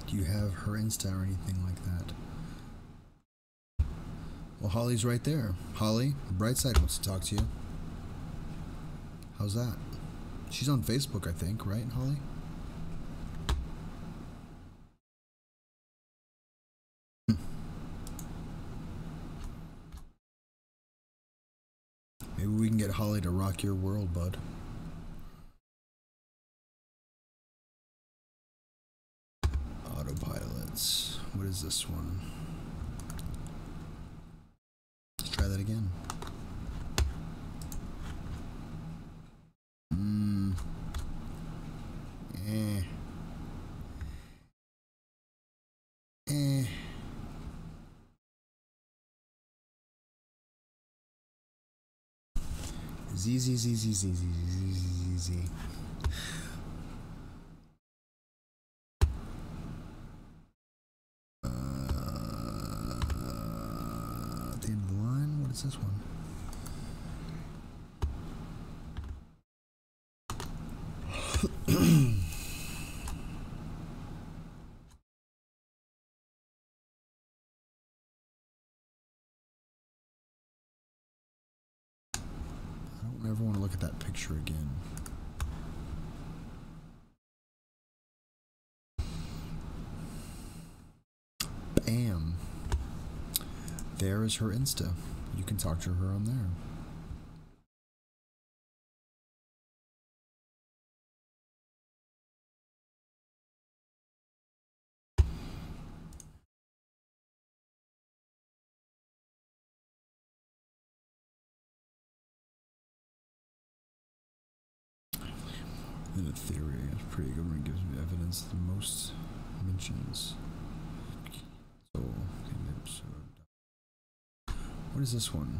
Do you have her Insta or anything like that? Well, Holly's right there. Holly, Brightside wants to talk to you. How's that? She's on Facebook, I think, right, Holly? Maybe we can get Holly to rock your world, bud. Autopilots. What is this one? Let's try that again. Z. At the end of the line, what is this one? I don't ever want to look at that picture again. Bam. There is her Insta. You can talk to her on there. In a theory, it's pretty good when it gives me evidence the most mentions. So, what is this one?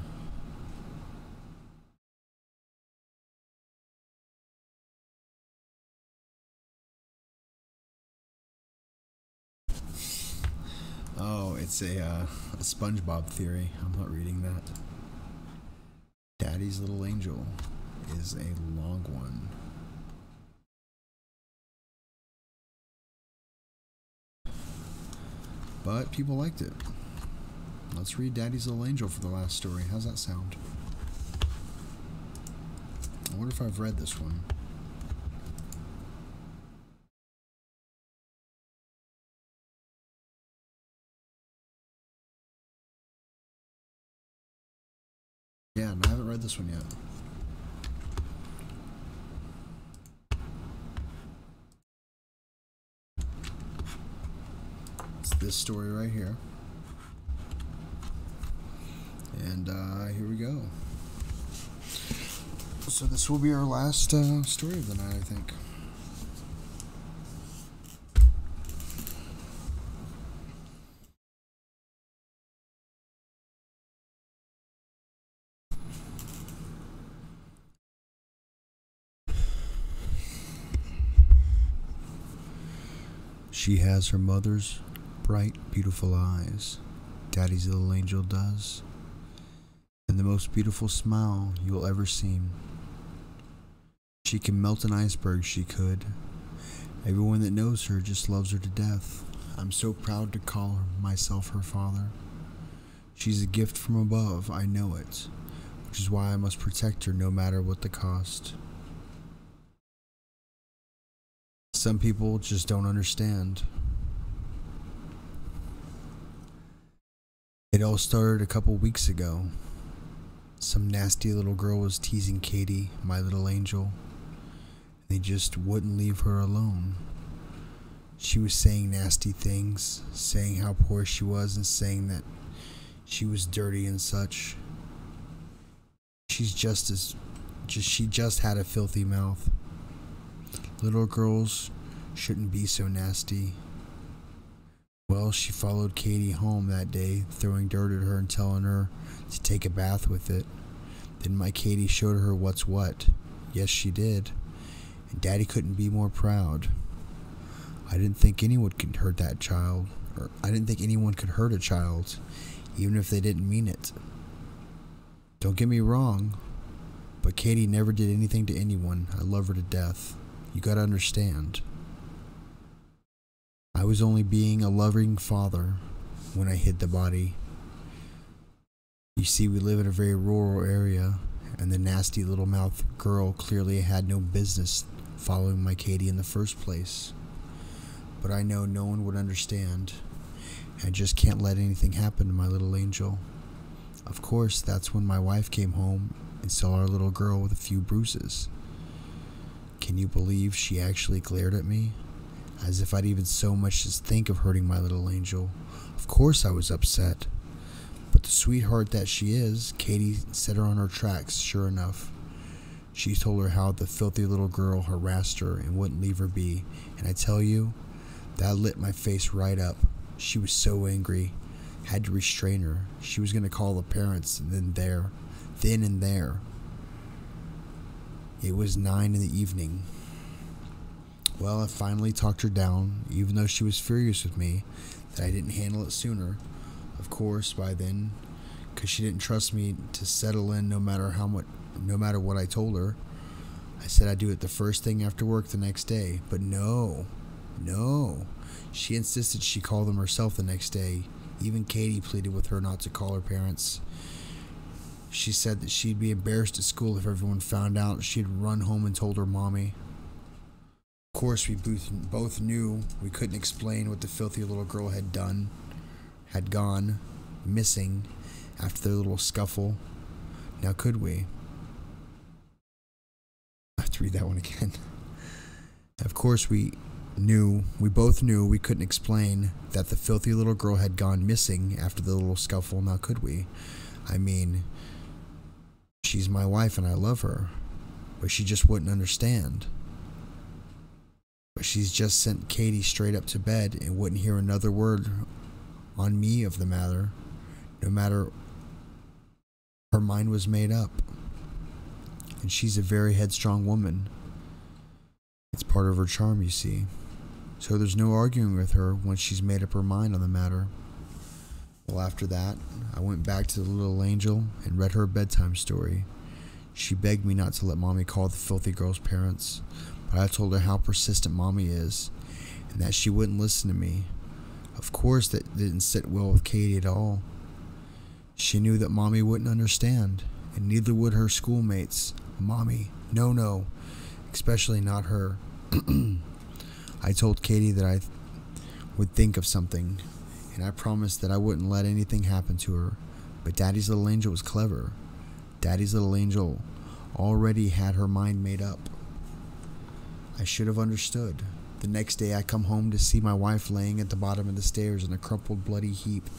Oh, it's a SpongeBob theory. I'm not reading that. Daddy's Little Angel is a long one. But people liked it. Let's read Daddy's Little Angel for the last story. How's that sound? I wonder if I've read this one. Yeah, I haven't read this one yet. It's this story right here. And here we go. So this will be our last story of the night, I think. She has her mother's bright, beautiful eyes. Daddy's little angel does. And the most beautiful smile you will ever see. She can melt an iceberg, she could. Everyone that knows her just loves her to death. I'm so proud to call myself her father. She's a gift from above, I know it, which is why I must protect her no matter what the cost. Some people just don't understand. It all started a couple weeks ago. Some nasty little girl was teasing Katie, my little angel. They just wouldn't leave her alone. She was saying nasty things, saying how poor she was and saying that she was dirty and such. She just had a filthy mouth. Little girls shouldn't be so nasty. Well, she followed Katie home that day, throwing dirt at her and telling her to take a bath with it. Then my Katie showed her what's what. Yes, she did. And Daddy couldn't be more proud. I didn't think anyone could hurt that child. Or I didn't think anyone could hurt a child, even if they didn't mean it. Don't get me wrong, but Katie never did anything to anyone. I love her to death. You gotta understand. I was only being a loving father when I hid the body. You see, we live in a very rural area, and the nasty little mouth girl clearly had no business following my Katie in the first place. But I know no one would understand. I just can't let anything happen to my little angel. Of course, that's when my wife came home and saw our little girl with a few bruises. Can you believe she actually glared at me? As if I'd even so much as think of hurting my little angel. Of course I was upset. But the sweetheart that she is, Katie set her on her tracks, sure enough. She told her how the filthy little girl harassed her and wouldn't leave her be. And I tell you, that lit my face right up. She was so angry. Had to restrain her. She was going to call the parents and then and there. It was 9 in the evening. Well, I finally talked her down, even though she was furious with me that I didn't handle it sooner. Of course, by then, because she didn't trust me to settle in no matter what I told her. I said I'd do it the first thing after work the next day, but no. She insisted she call them herself the next day. Even Katie pleaded with her not to call her parents. She said that she'd be embarrassed at school if everyone found out. She'd run home and told her mommy. Of course, we both knew we couldn't explain what the filthy little girl had gone missing after their little scuffle. Now could we? I have to read that one again. Of course, we both knew we couldn't explain that the filthy little girl had gone missing after the little scuffle. Now could we? I mean, she's my wife and I love her, but she just wouldn't understand. But she's just sent Katie straight up to bed and wouldn't hear another word on me of the matter, no matter her mind was made up. And she's a very headstrong woman. It's part of her charm, you see. So there's no arguing with her once she's made up her mind on the matter. Well, after that, I went back to the little angel and read her a bedtime story. She begged me not to let Mommy call the filthy girl's parents, but I told her how persistent Mommy is, and that she wouldn't listen to me. Of course, that didn't sit well with Katie at all. She knew that Mommy wouldn't understand, and neither would her schoolmates. Mommy, no, especially not her. I told Katie that I would think of something, and I promised that I wouldn't let anything happen to her. But Daddy's little angel was clever. Daddy's little angel already had her mind made up. I should have understood. The next day I come home to see my wife laying at the bottom of the stairs in a crumpled, bloody heap.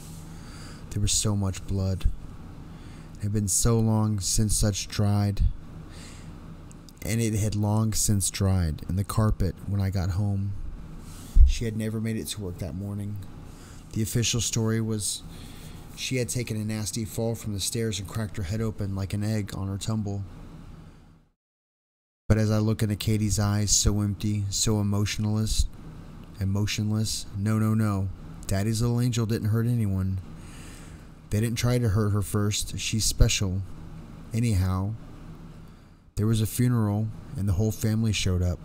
There was so much blood. It had been so long since such dried. And it had long since dried in the carpet when I got home. She had never made it to work that morning. The official story was she had taken a nasty fall from the stairs and cracked her head open like an egg on her tumble. But as I look into Katie's eyes, so empty, so emotionless, no. Daddy's little angel didn't hurt anyone. They didn't try to hurt her first. She's special. Anyhow, there was a funeral and the whole family showed up.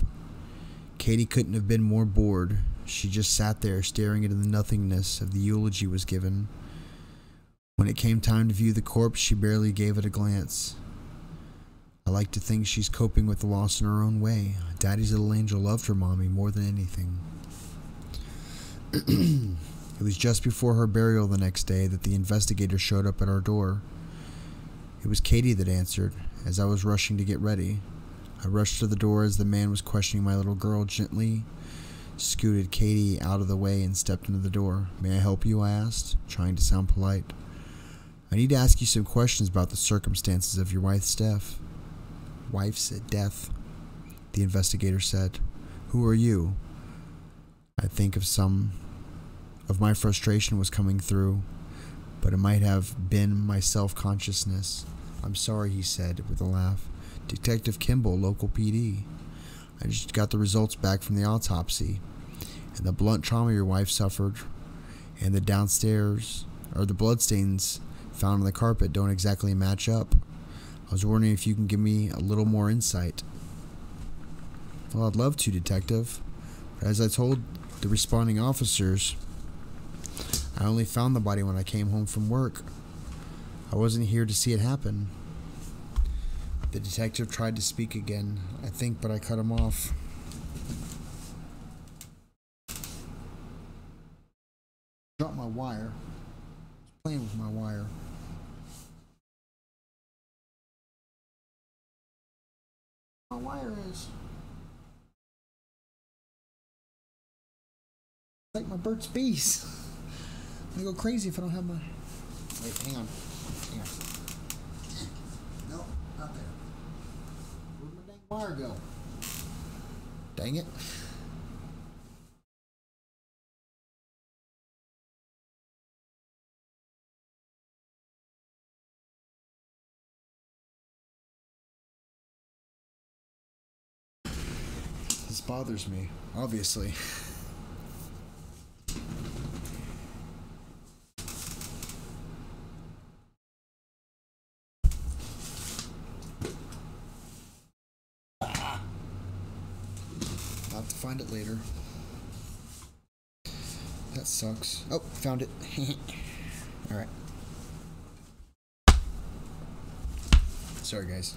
Katie couldn't have been more bored. She just sat there staring into the nothingness of the eulogy was given. When it came time to view the corpse, she barely gave it a glance. I like to think she's coping with the loss in her own way. Daddy's little angel loved her Mommy more than anything. It was just before her burial the next day that the investigator showed up at our door. It was Katie that answered. As I was rushing to get ready, I rushed to the door as the man was questioning my little girl, gently scooted Katie out of the way and stepped into the door. May I help you? I asked, trying to sound polite. I need to ask you some questions about the circumstances of your wife's death. The investigator said. Who are you? I think of some of my frustration was coming through, but it might have been my self-consciousness. "I'm sorry," he said with a laugh. "Detective Kimball, local PD. I just got the results back from the autopsy, and the blunt trauma your wife suffered and the bloodstains found on the carpet don't exactly match up. I was wondering if you can give me a little more insight." "Well, I'd love to, Detective. But as I told the responding officers, I only found the body when I came home from work. I wasn't here to see it happen." The detective tried to speak again, I think, but I cut him off. Dropped my wire. I was playing with my wire. My wire is like my Burt's Bees. I'm gonna go crazy if I don't have my... Wait, hang on. No, not there. Where'd my dang wire go? Dang it. This bothers me, obviously. I'll have to find it later. That sucks. Oh, found it. Alright. Sorry, guys.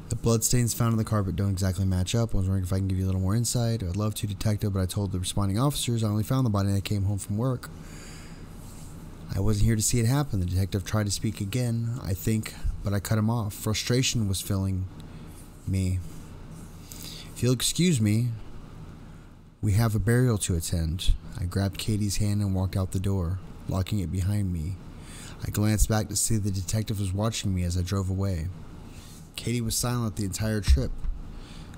The bloodstains found on the carpet don't exactly match up. I was wondering if I can give you a little more insight. I'd love to, Detective, but I told the responding officers I only found the body when I came home from work. I wasn't here to see it happen. The detective tried to speak again, I think, but I cut him off. Frustration was filling me. "If you'll excuse me, we have a burial to attend." I grabbed Katie's hand and walked out the door, locking it behind me. I glanced back to see the detective was watching me as I drove away. Katie was silent the entire trip,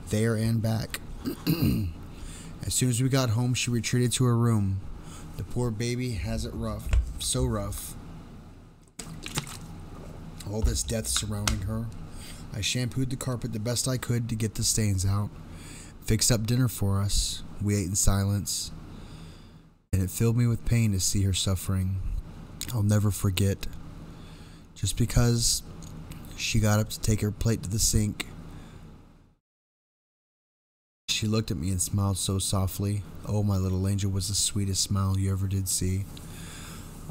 there and back. As soon as we got home, she retreated to her room. The poor baby has it rough, so rough. All this death surrounding her. I shampooed the carpet the best I could to get the stains out, fixed up dinner for us. We ate in silence, and it filled me with pain to see her suffering. I'll never forget. Just because she got up to take her plate to the sink, she looked at me and smiled so softly. Oh, my little angel was the sweetest smile you ever did see.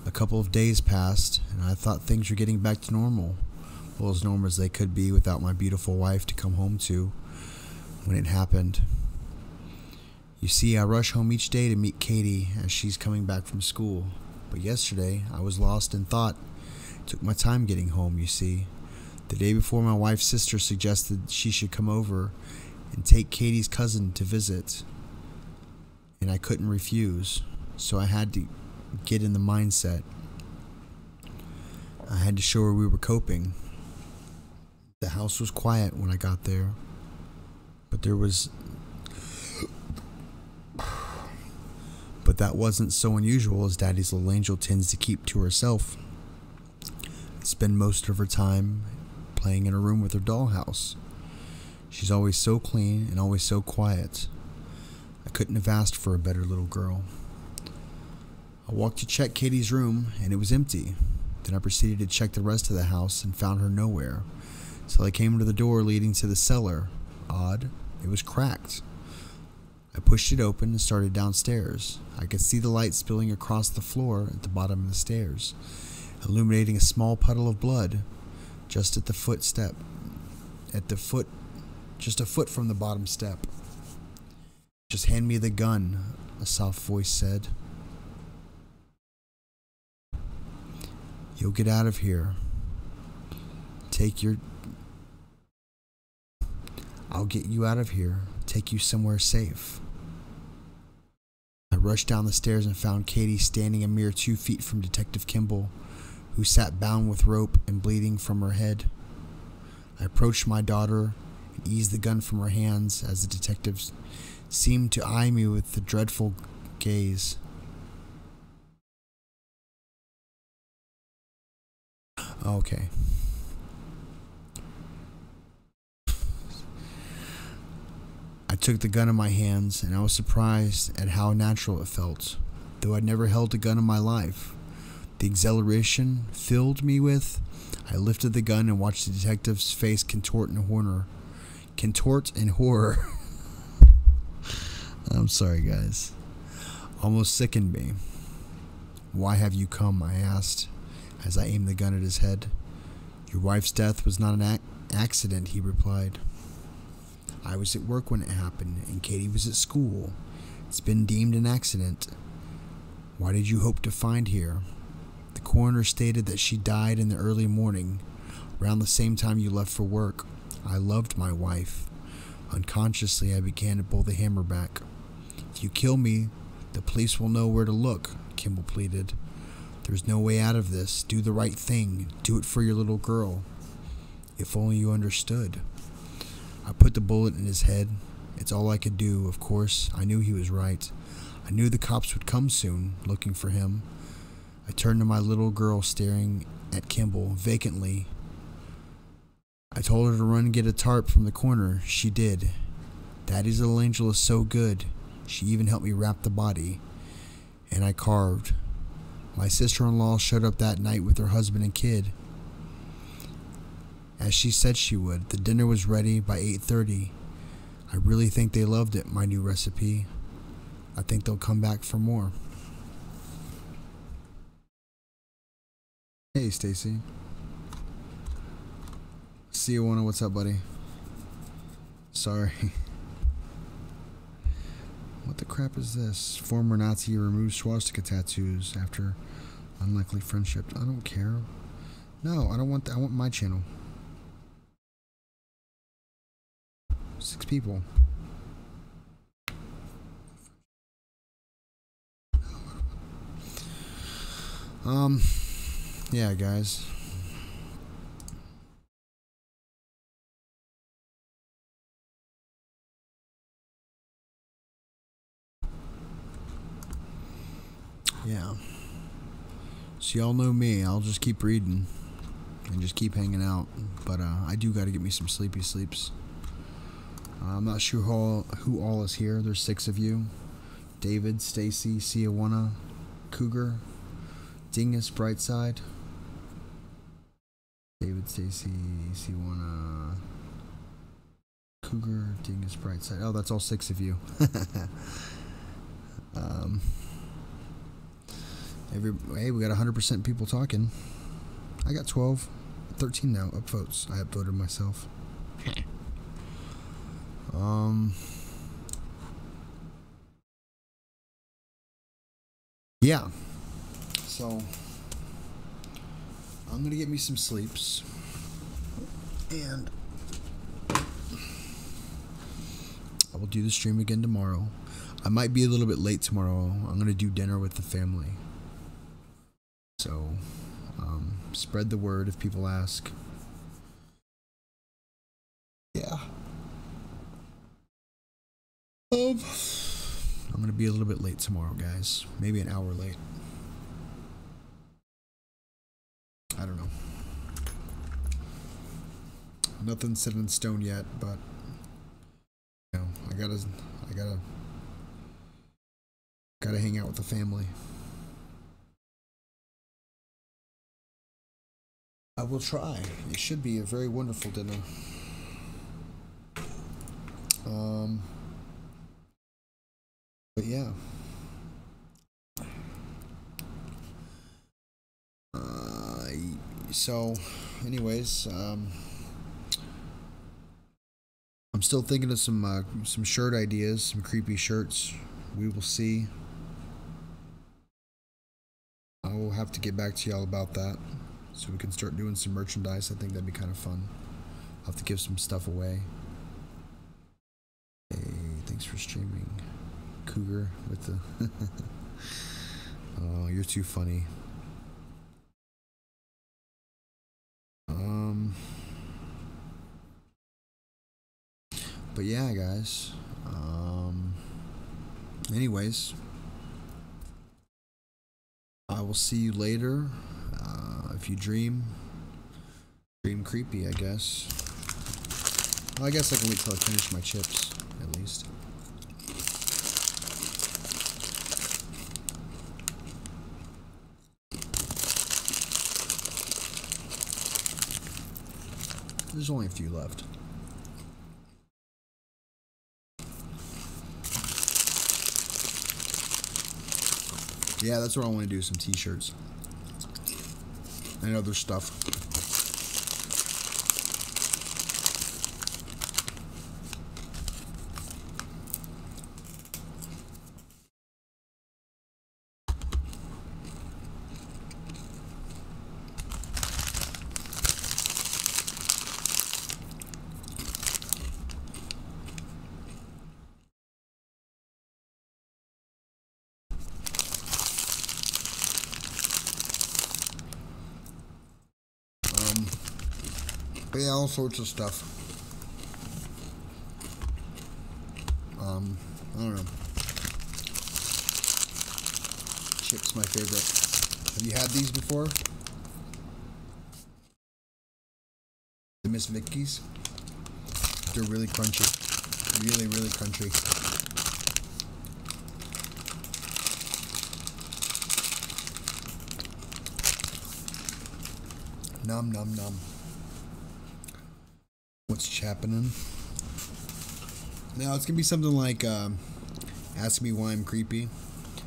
A couple of days passed, and I thought things were getting back to normal. Well, as normal as they could be without my beautiful wife to come home to when it happened. You see, I rush home each day to meet Katie as she's coming back from school. But yesterday, I was lost in thought. It took my time getting home, you see. The day before, my wife's sister suggested she should come over and take Katie's cousin to visit. And I couldn't refuse, so I had to get in the mindset. I had to show her we were coping. The house was quiet when I got there, but that wasn't so unusual, as Daddy's little angel tends to keep to herself. Spend most of her time playing in her room with her dollhouse. She's always so clean and always so quiet. I couldn't have asked for a better little girl. I walked to check Katie's room, and it was empty. Then I proceeded to check the rest of the house and found her nowhere. So I came to the door leading to the cellar. Odd, it was cracked. I pushed it open and started downstairs. I could see the light spilling across the floor at the bottom of the stairs, illuminating a small puddle of blood just at the footstep. Just a foot from the bottom step. "Just hand me the gun," a soft voice said. "You'll get out of here. I'll get you out of here. Take you somewhere safe." I rushed down the stairs and found Katie standing a mere 2 feet from Detective Kimball. who sat bound with rope and bleeding from her head. I approached my daughter and eased the gun from her hands as the detectives seemed to eye me with a dreadful gaze. Okay. I took the gun in my hands, and I was surprised at how natural it felt, though I'd never held a gun in my life. The exhilaration filled me with. I lifted the gun and watched the detective's face contort in horror. I'm sorry, guys. Almost sickened me. "Why have you come?" I asked, as I aimed the gun at his head. "Your wife's death was not an accident," he replied. "I was at work when it happened, and Katie was at school. It's been deemed an accident. Why did you hope to find here?" "The coroner stated that she died in the early morning, around the same time you left for work. I loved my wife." Unconsciously, I began to pull the hammer back. "If you kill me, the police will know where to look," Kimball pleaded. "There's no way out of this. Do the right thing. Do it for your little girl. If only you understood." I put the bullet in his head. It's all I could do, of course. I knew he was right. I knew the cops would come soon, looking for him. I turned to my little girl staring at Kimball vacantly. I told her to run and get a tarp from the corner. She did. Daddy's little angel is so good. She even helped me wrap the body. And I carved. My sister-in-law showed up that night with her husband and kid, as she said she would. The dinner was ready by 8:30. I really think they loved it, my new recipe. I think they'll come back for more. Hey, Stacy. See you, Wanna. What's up, buddy? Sorry. What the crap is this? Former Nazi removes swastika tattoos after unlikely friendship. I don't care. No, I don't want that. I want my channel. 6 people. Yeah, guys. Yeah. So y'all know me. I'll just keep reading and just keep hanging out. But I do got to get me some sleepy sleeps. I'm not sure who all is here. There's 6 of you. David, Stacy, Siawana, Cougar, Dingus, Brightside. David, Stacy, Siawana, Cougar, Dingus, Brightside. Oh, that's all 6 of you. Hey, we got 100% people talking. I got 12, 13 now upvotes. I upvoted myself. Yeah. So I'm gonna get me some sleeps, and I will do the stream again tomorrow. I might be a little bit late tomorrow. I'm gonna do dinner with the family. So, spread the word if people ask. Yeah. I'm gonna be a little bit late tomorrow, guys. Maybe an hour late. I don't know. Nothing's set in stone yet, but you know, I gotta hang out with the family. I will try. It should be a very wonderful dinner. But yeah. So, anyways, I'm still thinking of some shirt ideas, some creepy shirts. We will see. I will have to get back to y'all about that, so we can start doing some merchandise. I think that'd be kind of fun. I'll have to give some stuff away. Hey, thanks for streaming, Cougar, with the... Oh, you're too funny. But yeah, guys. Anyways, I will see you later. If you dream creepy, I guess. Well, I guess I can wait till I finish my chips, at least. There's only a few left. Yeah, that's what I want to do, some t-shirts. And other stuff. But yeah, all sorts of stuff. I don't know. Chips my favorite. Have you had these before? The Miss Vicky's? They're really crunchy. Really, really crunchy. Nom nom nom. What's happening? Now it's gonna be something like ask me why I'm creepy,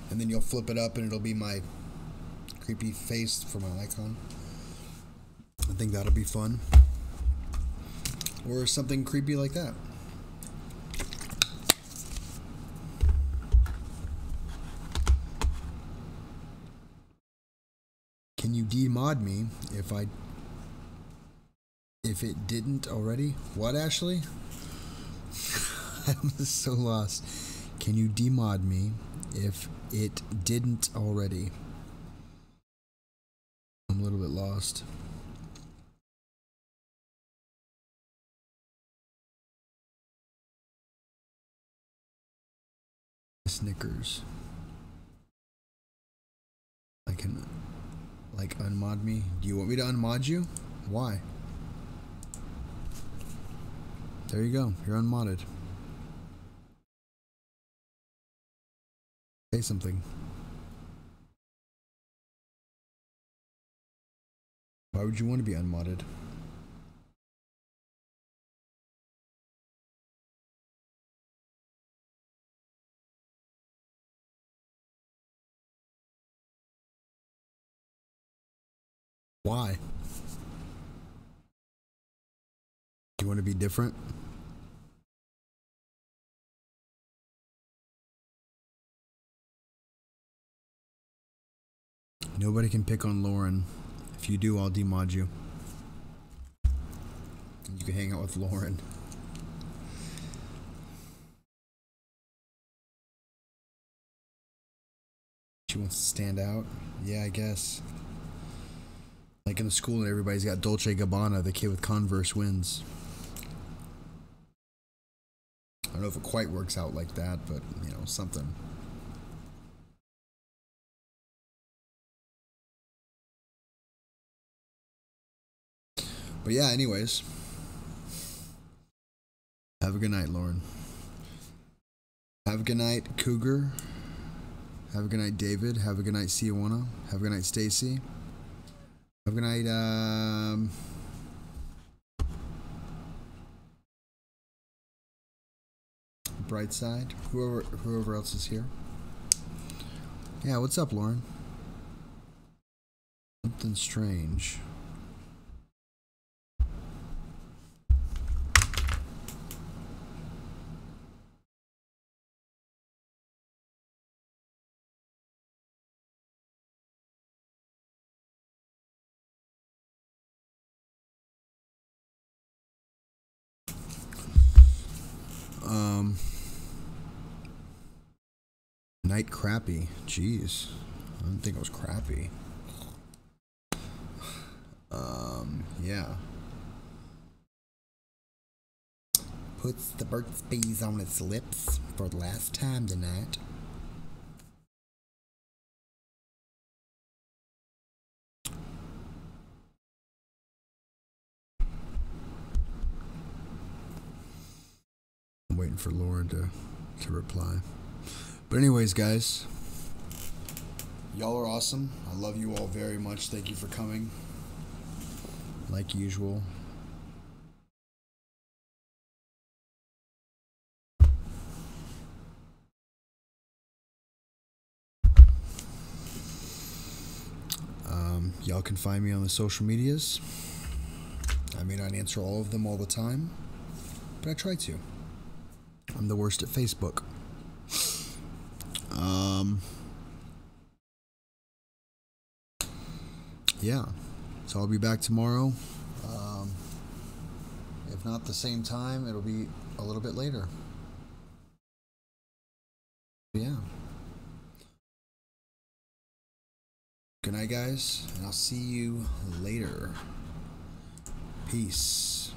and then you'll flip it up and it'll be my creepy face for my icon. I think that'll be fun. Or something creepy like that. Can you demod me if it didn't already? What, Ashley? I'm so lost. Can you demod me if it didn't already? I'm a little bit lost. Snickers. I can, like, unmod me? Do you want me to unmod you? Why? There you go. You're unmodded. Say something. Why would you want to be unmodded? Why? Do you want to be different? Nobody can pick on Lauren. If you do, I'll demod you. And you can hang out with Lauren. She wants to stand out? Yeah, I guess. Like in the school and everybody's got Dolce & Gabbana, the kid with Converse wins. I don't know if it quite works out like that, but, you know, something. But yeah, anyways. Have a good night, Lauren. Have a good night, Cougar. Have a good night, David. Have a good night, Siwana. Have a good night, Stacy. Have a good night, Brightside. Whoever else is here. Yeah, what's up, Lauren? Something strange. Night crappy. Jeez. I didn't think it was crappy. Yeah. puts the Burt's Bees on its lips for the last time tonight. I'm waiting for Lauren to reply. But anyways, guys, y'all are awesome. I love you all very much. Thank you for coming. Like usual. Y'all can find me on the social medias. I may not answer all of them all the time, but I try to. I'm the worst at Facebook. Yeah, so I'll be back tomorrow. If not the same time, it'll be a little bit later. Yeah. Good night, guys, and I'll see you later. Peace.